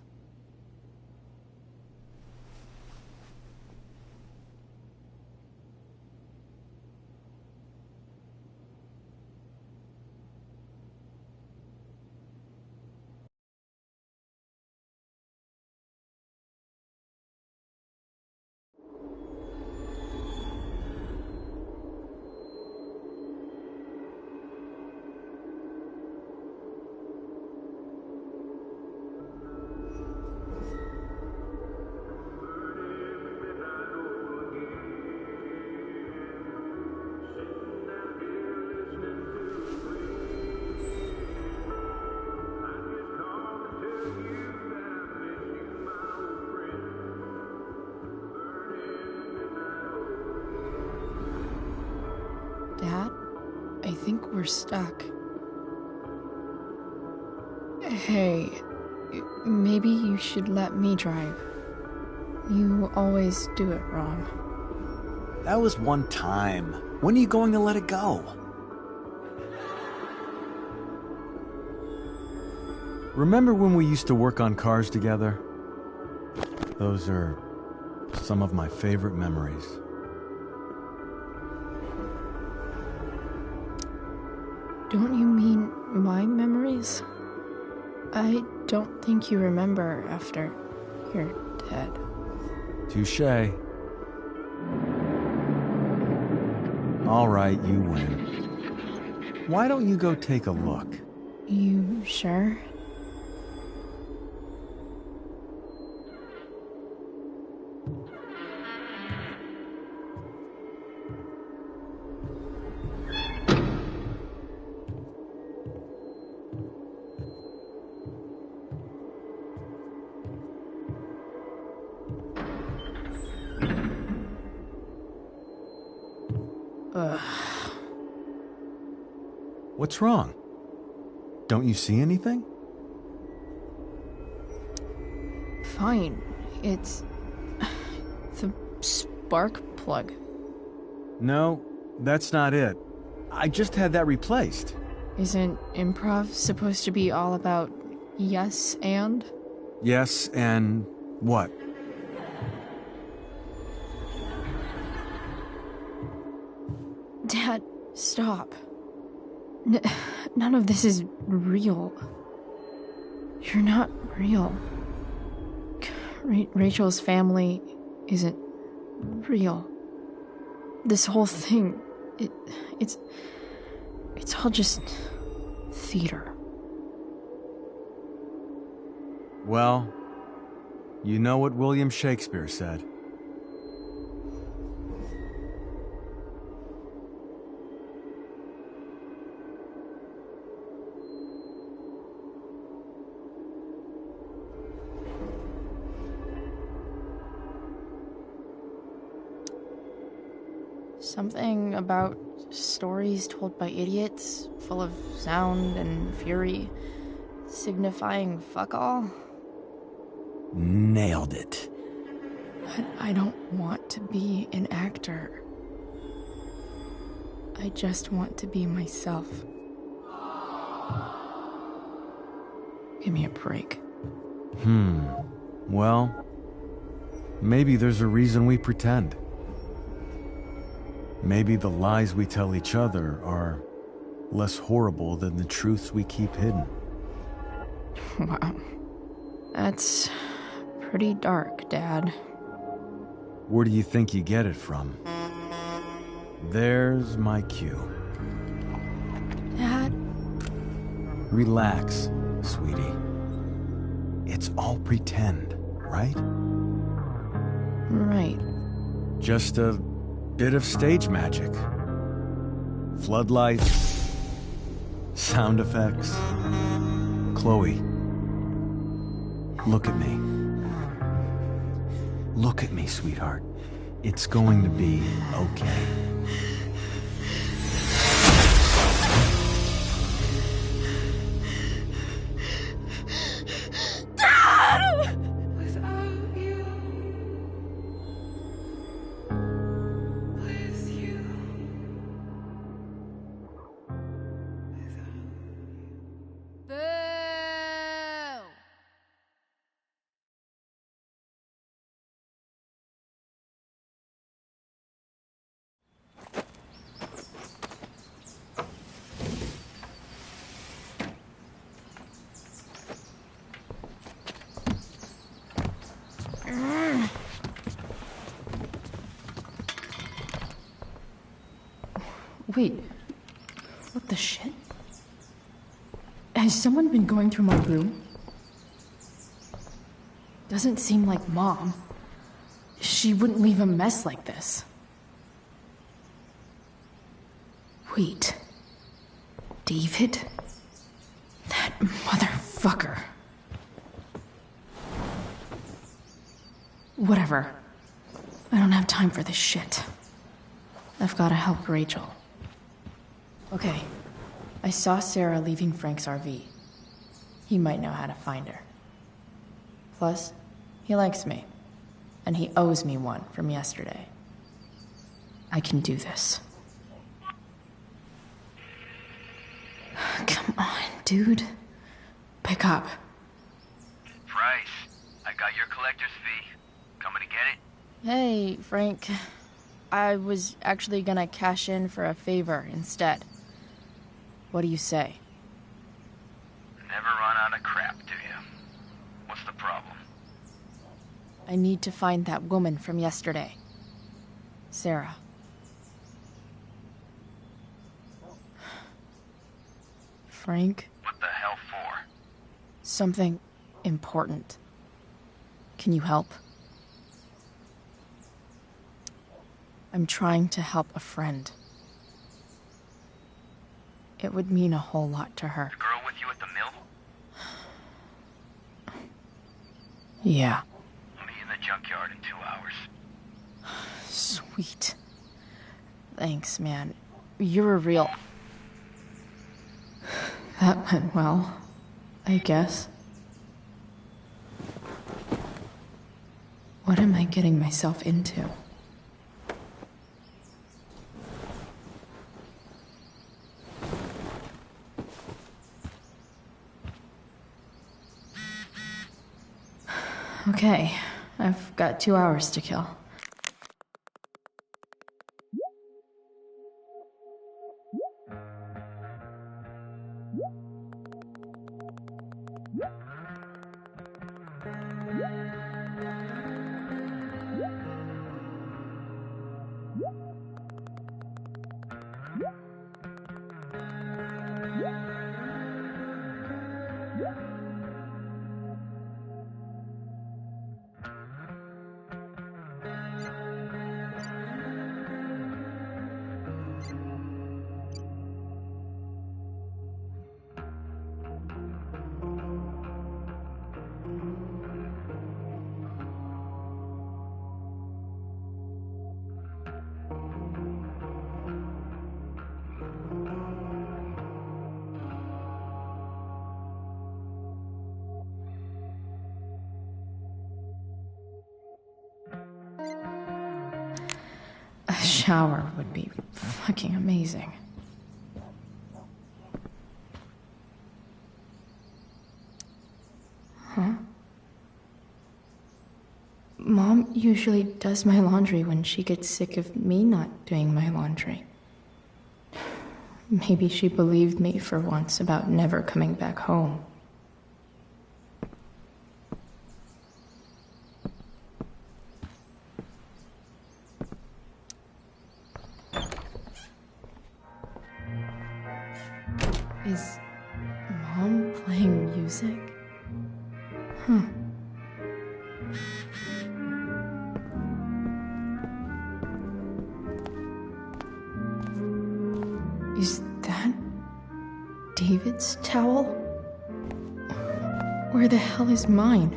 Dad, I think we're stuck. Hey, maybe you should let me drive. You always do it wrong. That was one time. When are you going to let it go? Remember when we used to work on cars together? Those are some of my favorite memories. Don't you mean my memories? I don't think you remember after you're dead. Touché. All right, you win. Why don't you go take a look? You sure? What's wrong? Don't you see anything? Fine. It's the spark plug. No, that's not it. I just had that replaced. Isn't improv supposed to be all about yes and? Yes, and what? Dad, stop. None of this is real. You're not real. Rachel's family isn't real. This whole thing, it's all just theater. Well, you know what William Shakespeare said. Something about stories told by idiots, full of sound and fury, signifying fuck all. Nailed it. But I don't want to be an actor. I just want to be myself. Give me a break. Well, maybe there's a reason we pretend. Maybe the lies we tell each other are less horrible than the truths we keep hidden. Wow. That's pretty dark, Dad. Where do you think you get it from? There's my cue. Dad? Relax, sweetie. It's all pretend, right? Right. Just a bit of stage magic. Floodlights, sound effects. Chloe, look at me. Look at me, sweetheart. It's going to be okay. Wait, what the shit? Has someone been going through my room? Doesn't seem like Mom. She wouldn't leave a mess like this. Wait. David? That motherfucker. Whatever. I don't have time for this shit. I've gotta help Rachel. Okay. I saw Sarah leaving Frank's RV. He might know how to find her. Plus, he likes me. And he owes me one from yesterday. I can do this. Come on, dude. Pick up. I got your collector's fee. Coming to get it? Hey, Frank. I was actually gonna cash in for a favor instead. What do you say? Never run out of crap, do you? What's the problem? I need to find that woman from yesterday. Sarah. Frank? What the hell for? Something important. Can you help? I'm trying to help a friend. It would mean a whole lot to her. The girl with you at the mill? Yeah. I'll meet you in the junkyard in 2 hours. Sweet. Thanks, man. You're a real... That went well, I guess. What am I getting myself into? Okay, I've got 2 hours to kill. A shower would be fucking amazing. Huh? Mom usually does my laundry when she gets sick of me not doing my laundry. Maybe she believed me for once about never coming back home. Is Mom playing music? Huh. Is that David's towel? Where the hell is mine?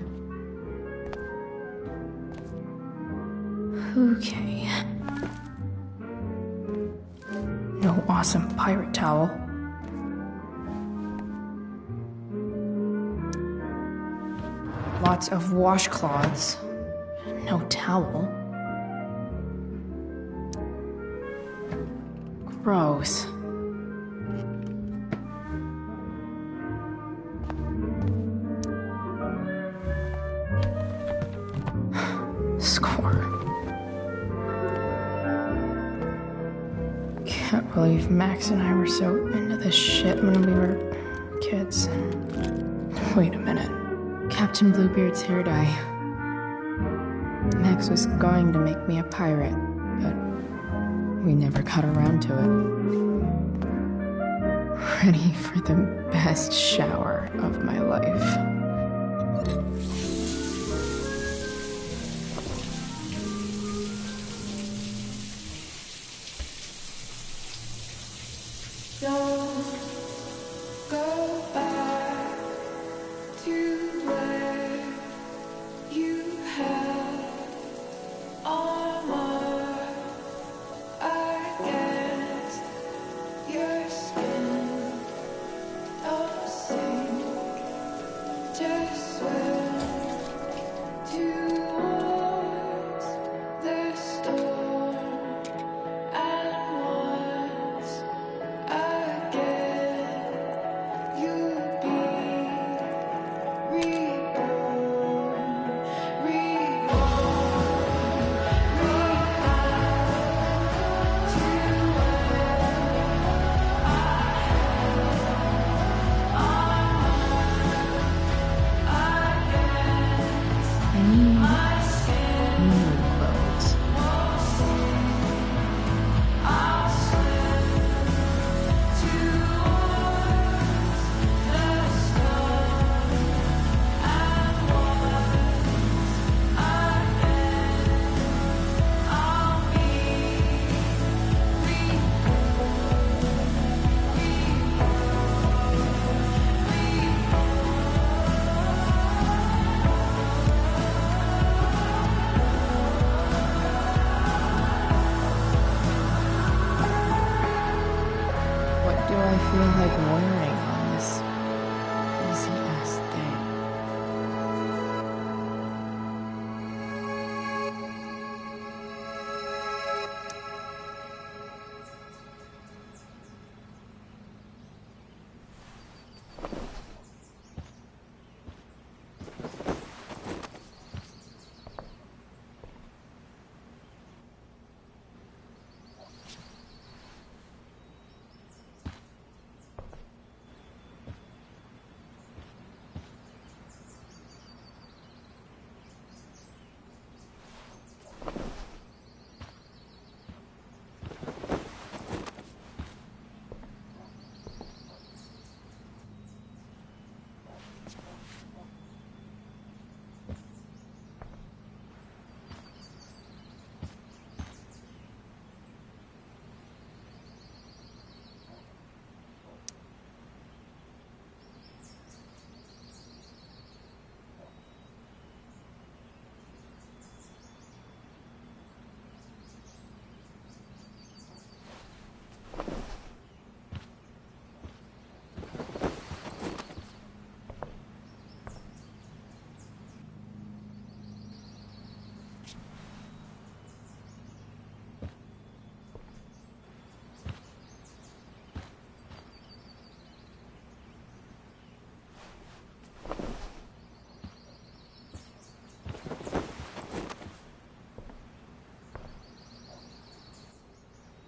Okay. No awesome pirate towel. Lots of washcloths. No towel. Gross. Score. Can't believe Max and I were so into this shit when we were kids. Wait a minute. Captain Bluebeard's hair dye. Max was going to make me a pirate, but we never got around to it. Ready for the best shower of my life. Don't go back to where you had armor against your skin. Don't sink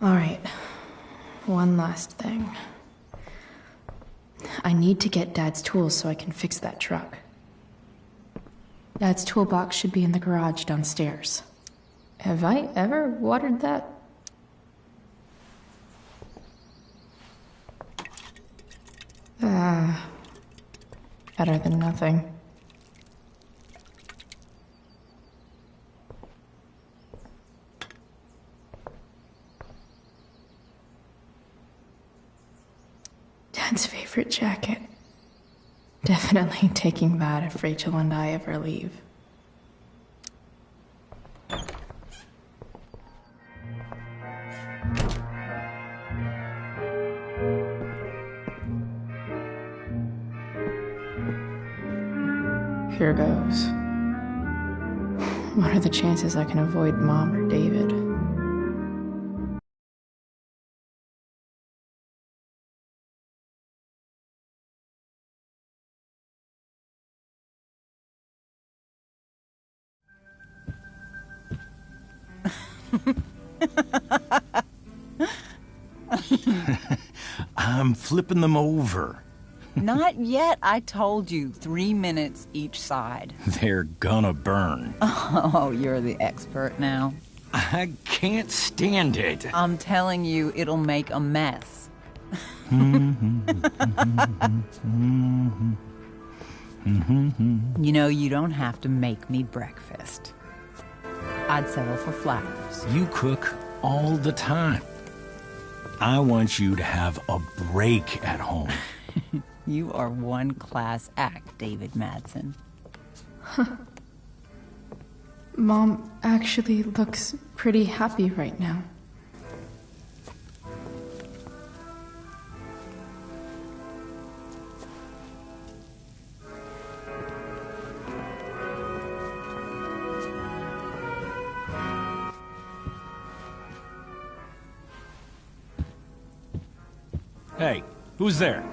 Alright, one last thing. I need to get Dad's tools so I can fix that truck. Dad's toolbox should be in the garage downstairs. Have I ever watered that? Better than nothing. Dad's favorite jacket. Definitely taking that if Rachel and I ever leave. Here goes. What are the chances I can avoid Mom or David? I'm flipping them over. Not yet. I told you, 3 minutes each side. They're gonna burn. Oh, you're the expert now. I can't stand it. I'm telling you, it'll make a mess. You know, you don't have to make me breakfast. I'd settle for flowers. You cook all the time. I want you to have a break at home. You are one class act, David Madsen. Mom actually looks pretty happy right now. Hey, who's there?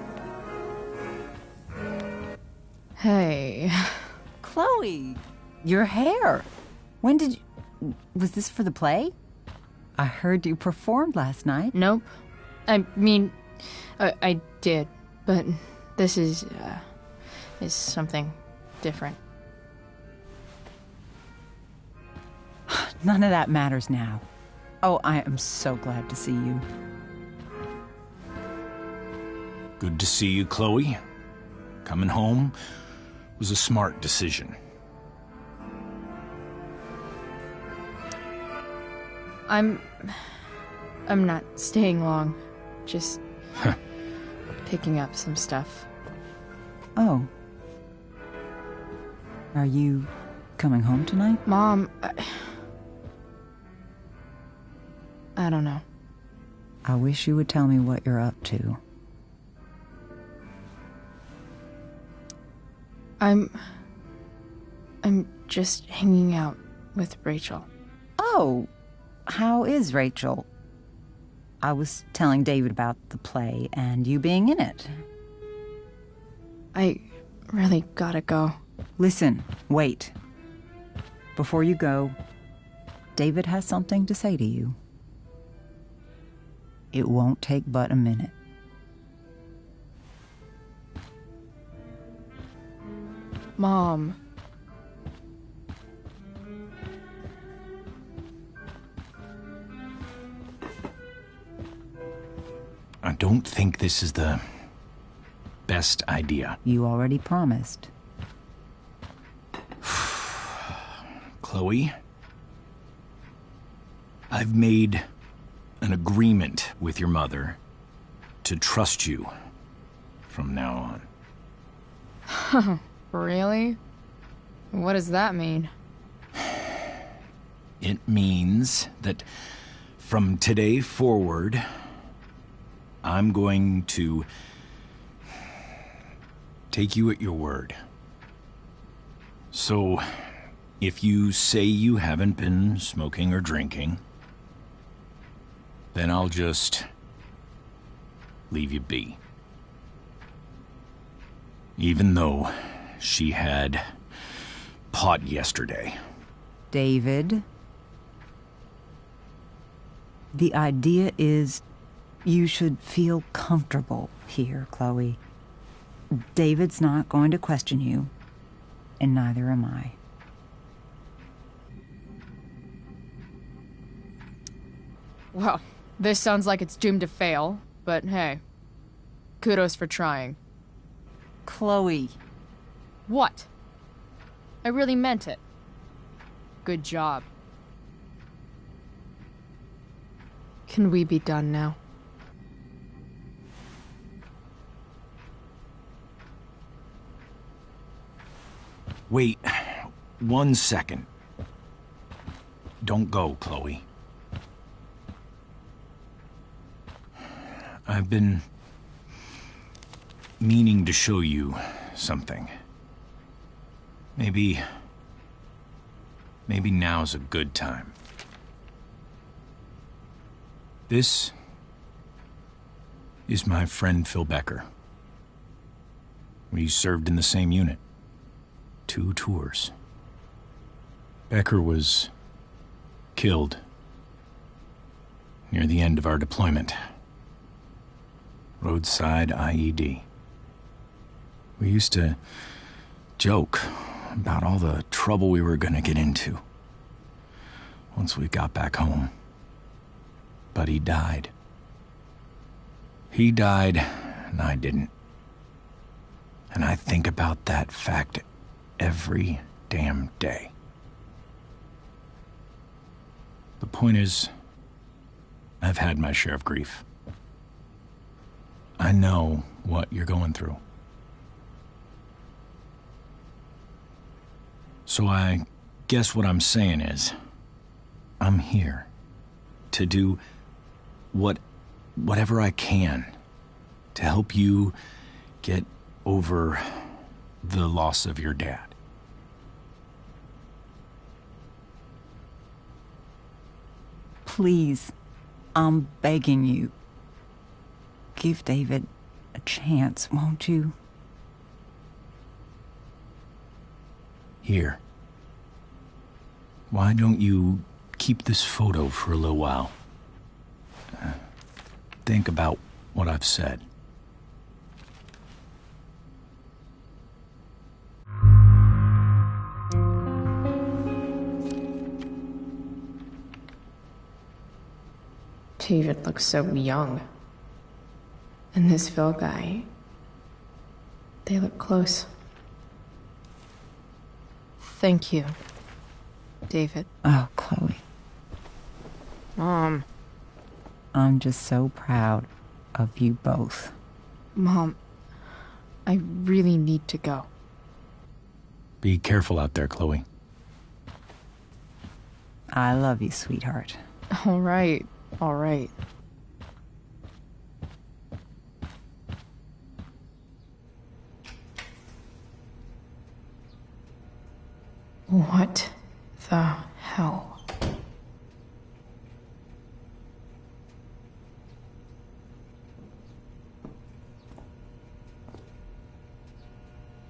Hey. Chloe, your hair. When did you... Was this for the play? I heard you performed last night. Nope. I mean, I did, but this is something different. None of that matters now. Oh, I am so glad to see you. Good to see you, Chloe. Coming home was a smart decision. I'm not staying long. Just picking up some stuff. Oh. Are you coming home tonight? Mom, I don't know. I wish you would tell me what you're up to. I'm just hanging out with Rachel. Oh, how is Rachel? I was telling David about the play and you being in it. I really gotta go. Listen, wait. Before you go, David has something to say to you. It won't take but a minute. Mom. I don't think this is the best idea. You already promised. Chloe, I've made an agreement with your mother to trust you from now on. Really? What does that mean? It means that from today forward, I'm going to take you at your word. So, if you say you haven't been smoking or drinking, then I'll just leave you be. Even though she had pot yesterday. David? The idea is you should feel comfortable here, Chloe. David's not going to question you, and neither am I. Well, this sounds like it's doomed to fail, but hey, kudos for trying. Chloe. What? I really meant it. Good job. Can we be done now? Wait 1 second. Don't go, Chloe. I've been meaning to show you something. Maybe now's a good time. This is my friend Phil Becker. We served in the same unit. 2 tours. Becker was killed near the end of our deployment. Roadside IED. We used to joke about all the trouble we were gonna get into once we got back home. But he died. He died, and I didn't. And I think about that fact every damn day. The point is, I've had my share of grief. I know what you're going through. So I guess what I'm saying is, I'm here to do whatever I can to help you get over the loss of your dad. Please, I'm begging you. Give David a chance, won't you? Here. Why don't you keep this photo for a little while? Think about what I've said. David looks so young. And this Phil guy, they look close. Thank you, David. Oh, Chloe. Mom. I'm just so proud of you both. Mom, I really need to go. Be careful out there, Chloe. I love you, sweetheart. All right, all right. What the hell?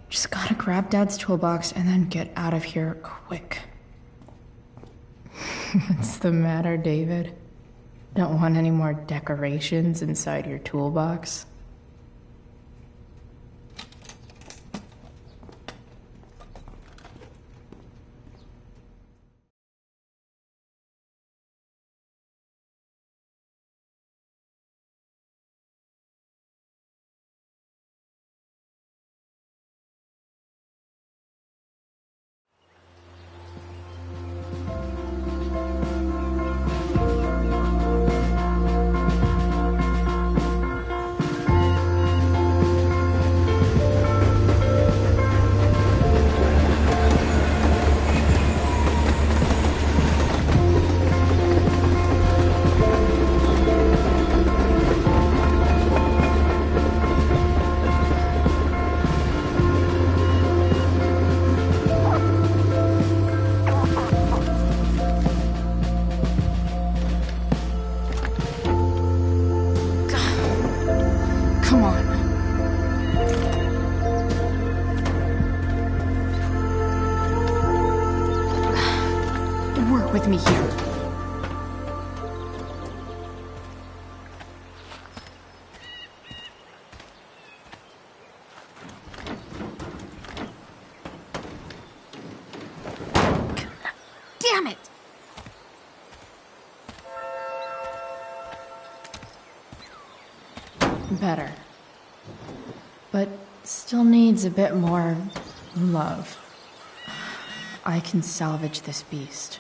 Just gotta grab Dad's toolbox and then get out of here quick. What's the matter, David? Don't want any more decorations inside your toolbox? Come on. Work with me here. Damn it! Better. But still needs a bit more love. I can salvage this beast.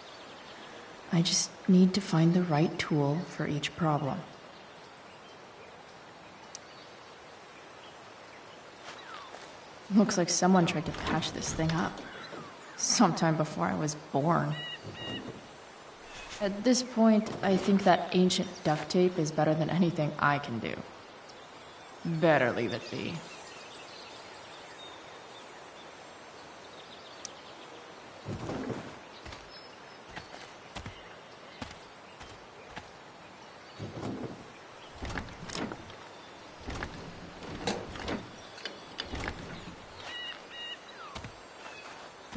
I just need to find the right tool for each problem. Looks like someone tried to patch this thing up. Sometime before I was born. At this point, I think that ancient duct tape is better than anything I can do. Better leave it be.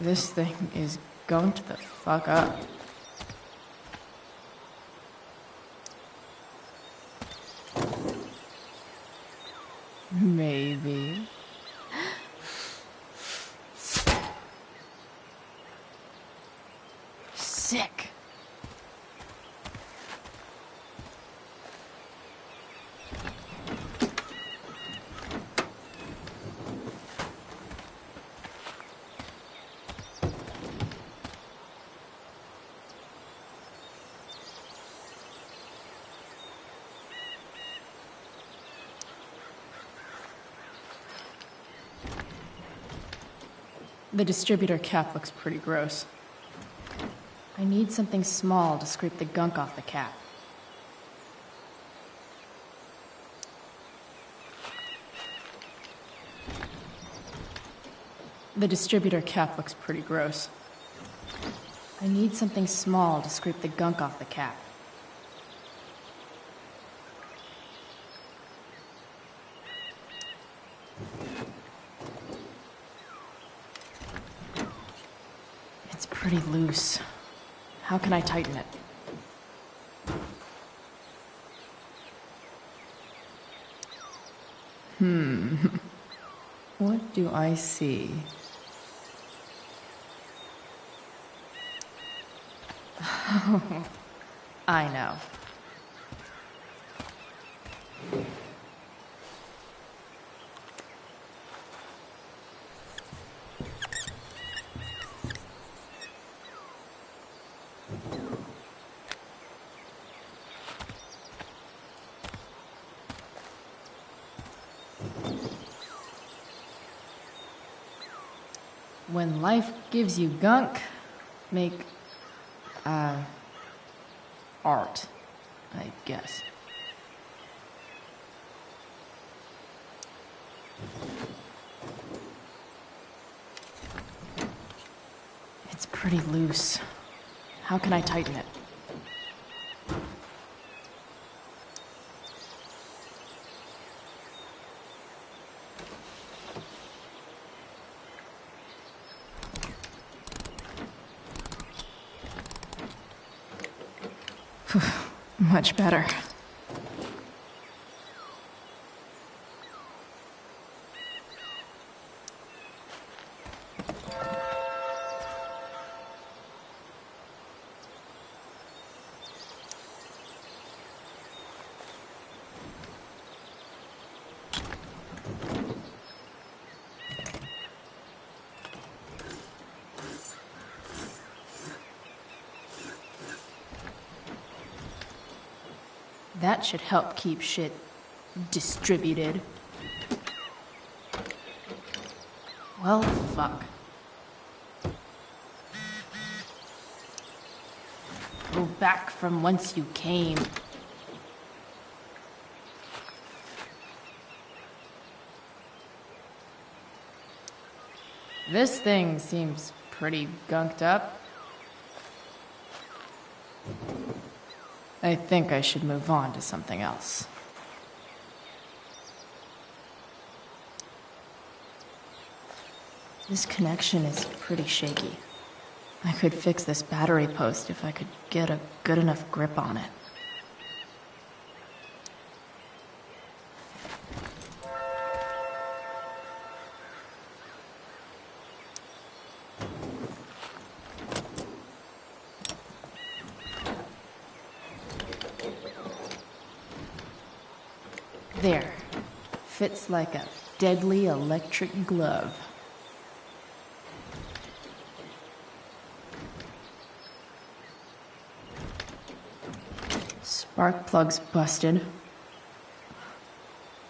This thing is going to the fuck up. Maybe. Sick. The distributor cap looks pretty gross. I need something small to scrape the gunk off the cap. The distributor cap looks pretty gross. I need something small to scrape the gunk off the cap. It's pretty loose. How can I tighten it? What do I see? I know. When life gives you gunk, make, art, I guess. It's pretty loose. How can I tighten it? Much better. That should help keep shit distributed. Well, fuck. Go back from whence you came. This thing seems pretty gunked up. I think I should move on to something else. This connection is pretty shaky. I could fix this battery post if I could get a good enough grip on it. There. Fits like a deadly electric glove. Spark plug's busted.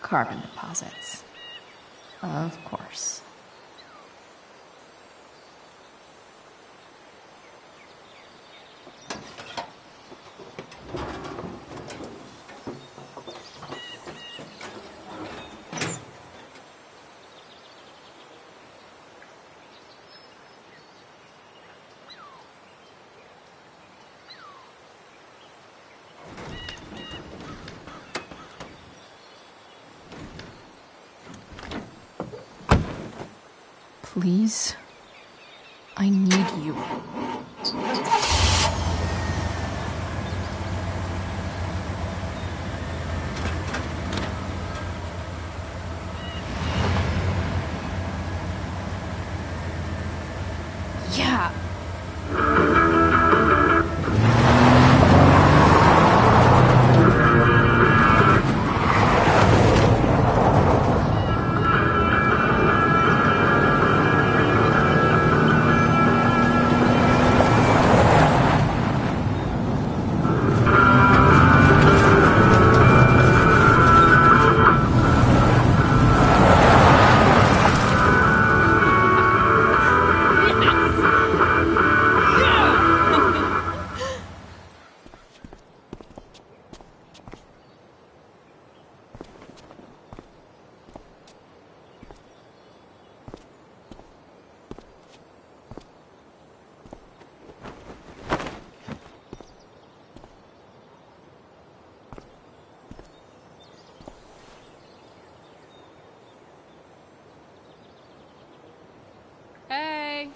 Carbon deposits. Of course. Please, I need you. Yeah. Hey,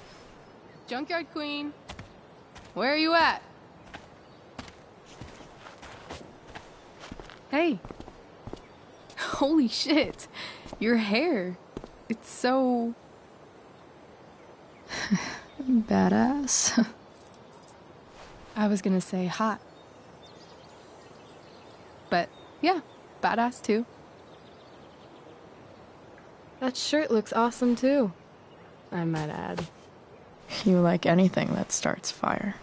Junkyard Queen, where are you at? Hey, holy shit, your hair, it's so... Badass. I was gonna say hot. But yeah, badass too. That shirt looks awesome too, I might add. You like anything that starts fire.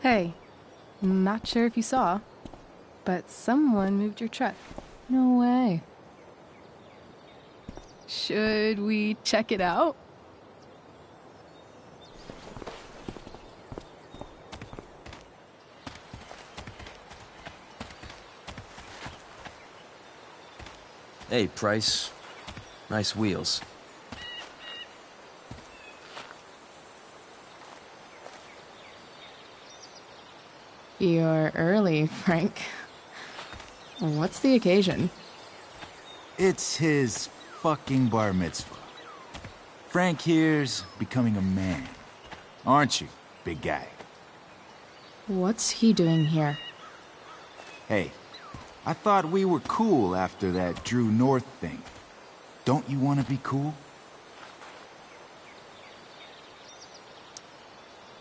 Hey, not sure if you saw, but someone moved your truck. No way. Should we check it out? Hey, Price. Nice wheels. You're early, Frank. What's the occasion? It's his fucking bar mitzvah. Frank here's becoming a man. Aren't you, big guy? What's he doing here? Hey, I thought we were cool after that Drew North thing. Don't you want to be cool?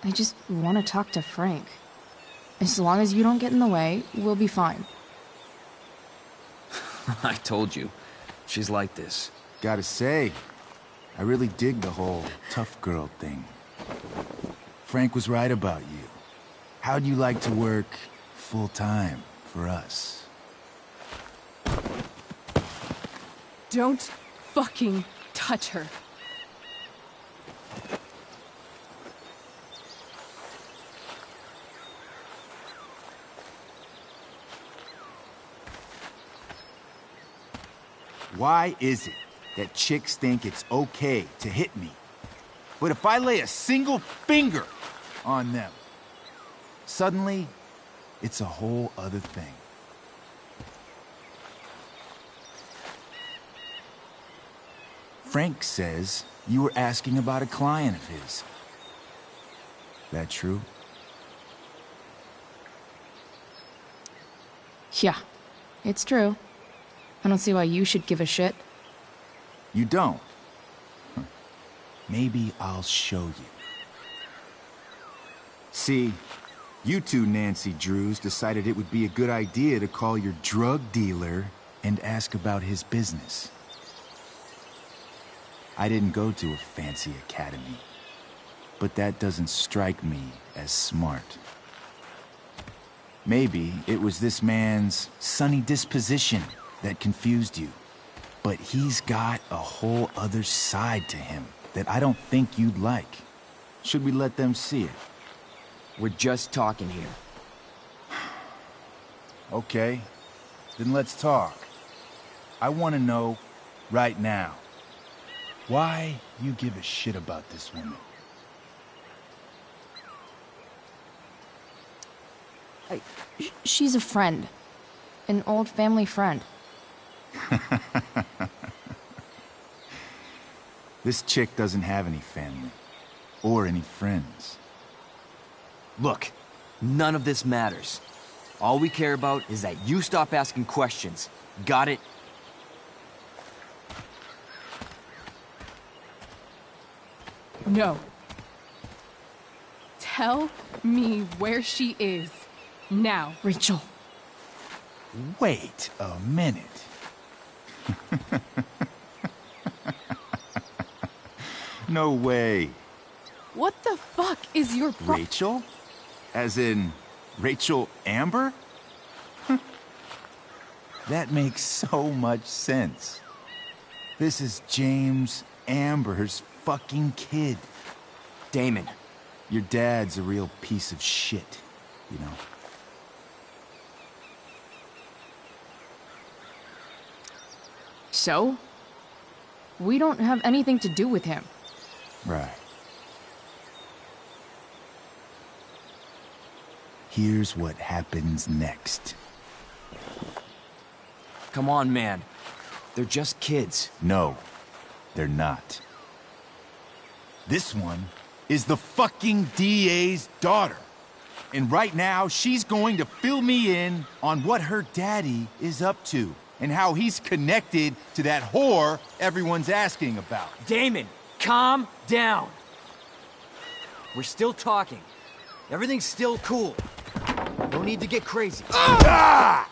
I just want to talk to Frank. As long as you don't get in the way, we'll be fine. I told you. She's like this. Gotta say, I really dig the whole tough girl thing. Frank was right about you. How'd you like to work full-time for us? Don't fucking touch her. Why is it that chicks think it's okay to hit me? But if I lay a single finger on them, suddenly, it's a whole other thing. Frank says you were asking about a client of his. That true? Yeah, it's true. I don't see why you should give a shit. You don't? Huh. Maybe I'll show you. See, You two Nancy Drews decided it would be a good idea to call your drug dealer and ask about his business. I didn't go to a fancy academy, but that doesn't strike me as smart. Maybe it was this man's sunny disposition that confused you, but he's got a whole other side to him that I don't think you'd like. Should we let them see it? We're just talking here. Okay, then let's talk. I want to know right now why you give a shit about this woman. She's a friend. An old family friend. This chick doesn't have any family. Or any friends. Look, none of this matters. All we care about is that you stop asking questions. Got it? No. Tell me where she is. Now. Rachel. Wait a minute. No way. What the fuck is your Rachel? As in, Rachel Amber? That makes so much sense. This is James Amber's fucking kid. Damon. Your dad's a real piece of shit, you know? So? We don't have anything to do with him. Right. Here's what happens next. Come on, man. They're just kids. No, they're not. This one is the fucking DA's daughter. And right now, she's going to fill me in on what her daddy is up to and how he's connected to that whore everyone's asking about. Damon, calm down. We're still talking. Everything's still cool. No need to get crazy. Ah!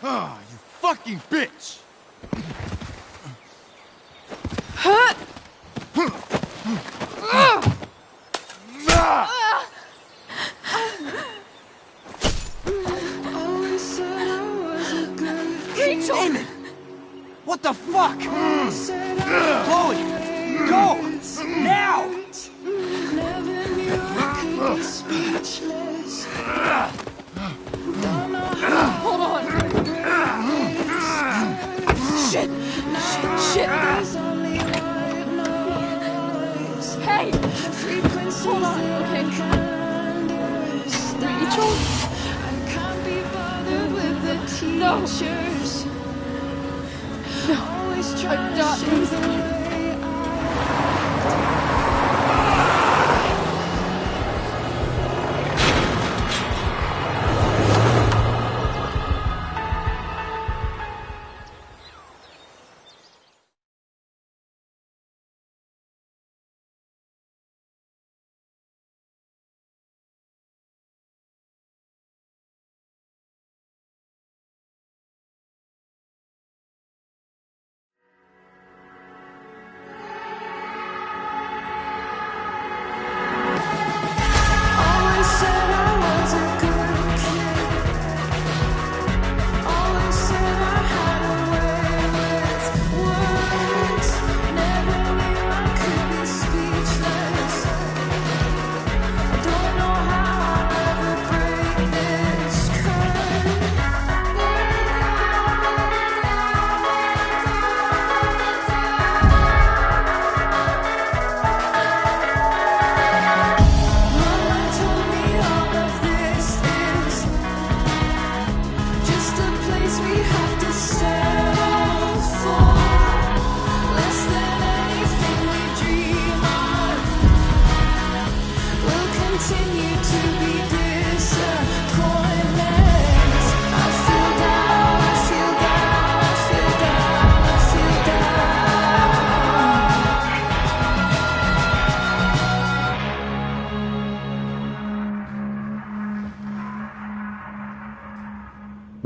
Oh, you fucking bitch! Rachel! Damon! What the fuck? Chloe! Go! Now! Hold on! Shit! Shit! Hey! Hold on, okay? Rachel? No! No! I'm not losing you.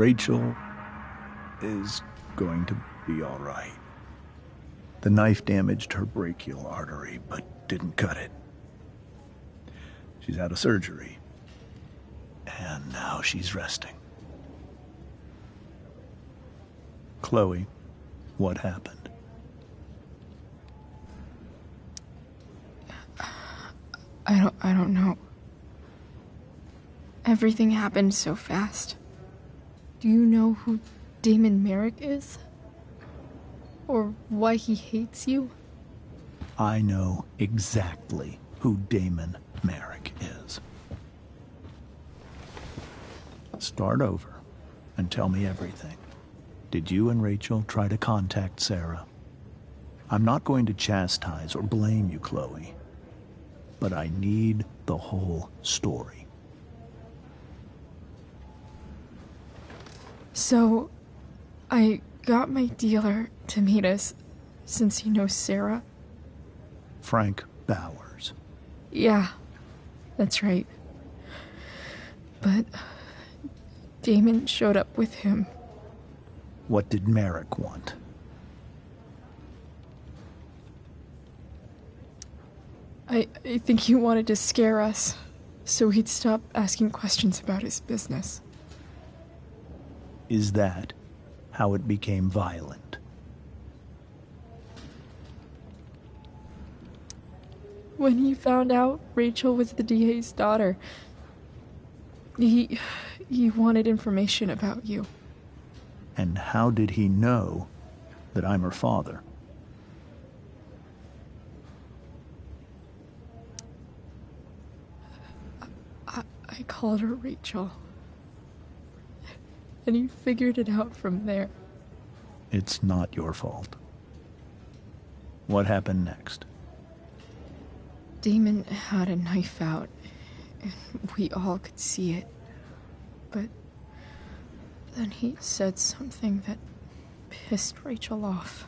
Rachel is going to be all right. The knife damaged her brachial artery, but didn't cut it. She's out of surgery, and now she's resting. Chloe, what happened? I don't know. Everything happened so fast. Do you know who Damon Merrick is? Or why he hates you? I know exactly who Damon Merrick is. Start over and tell me everything. Did you and Rachel try to contact Sarah? I'm not going to chastise or blame you, Chloe, but I need the whole story. So, I got my dealer to meet us, since he knows Sarah. Frank Bowers. Yeah, that's right. But Damon showed up with him. What did Merrick want? I think he wanted to scare us, so he'd stop asking questions about his business. Is that how it became violent? When he found out Rachel was the DA's daughter, he wanted information about you. And how did he know that I'm her father? I called her Rachel. And he figured it out from there. It's not your fault. What happened next? Damon had a knife out, and we all could see it. But then he said something that pissed Rachel off.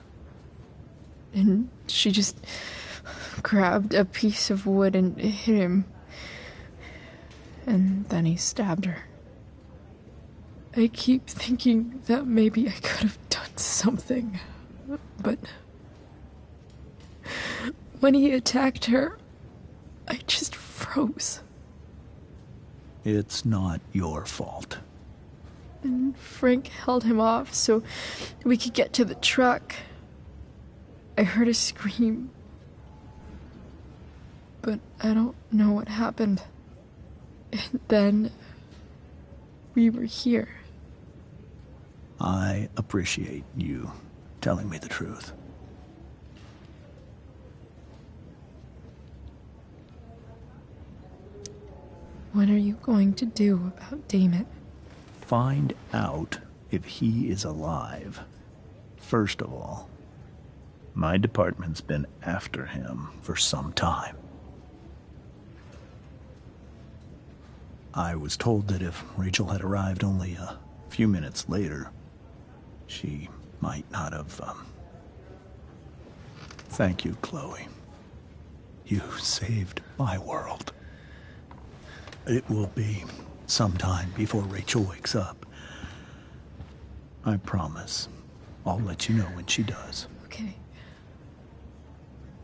And she just grabbed a piece of wood and hit him. And then he stabbed her. I keep thinking that maybe I could have done something, but when he attacked her, I just froze. It's not your fault. And Frank held him off so we could get to the truck. I heard a scream, but I don't know what happened. And then we were here. I appreciate you telling me the truth. What are you going to do about Damon? Find out if he is alive. First of all, my department's been after him for some time. I was told that if Rachel had arrived only a few minutes later, she might not have, Thank you, Chloe. You saved my world. It will be some time before Rachel wakes up. I promise. I'll let you know when she does. Okay.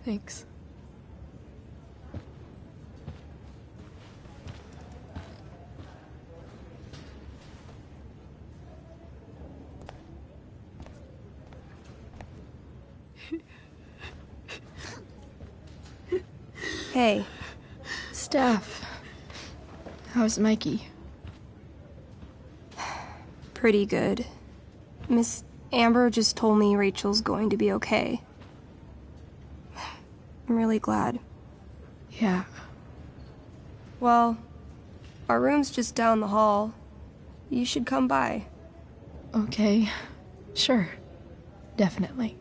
Thanks. Hey. Steph. How's Mikey? Pretty good. Miss Amber just told me Rachel's going to be okay. I'm really glad. Yeah. Well, our room's just down the hall. You should come by. Okay. Sure. Definitely.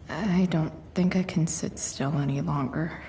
I don't think I can sit still any longer.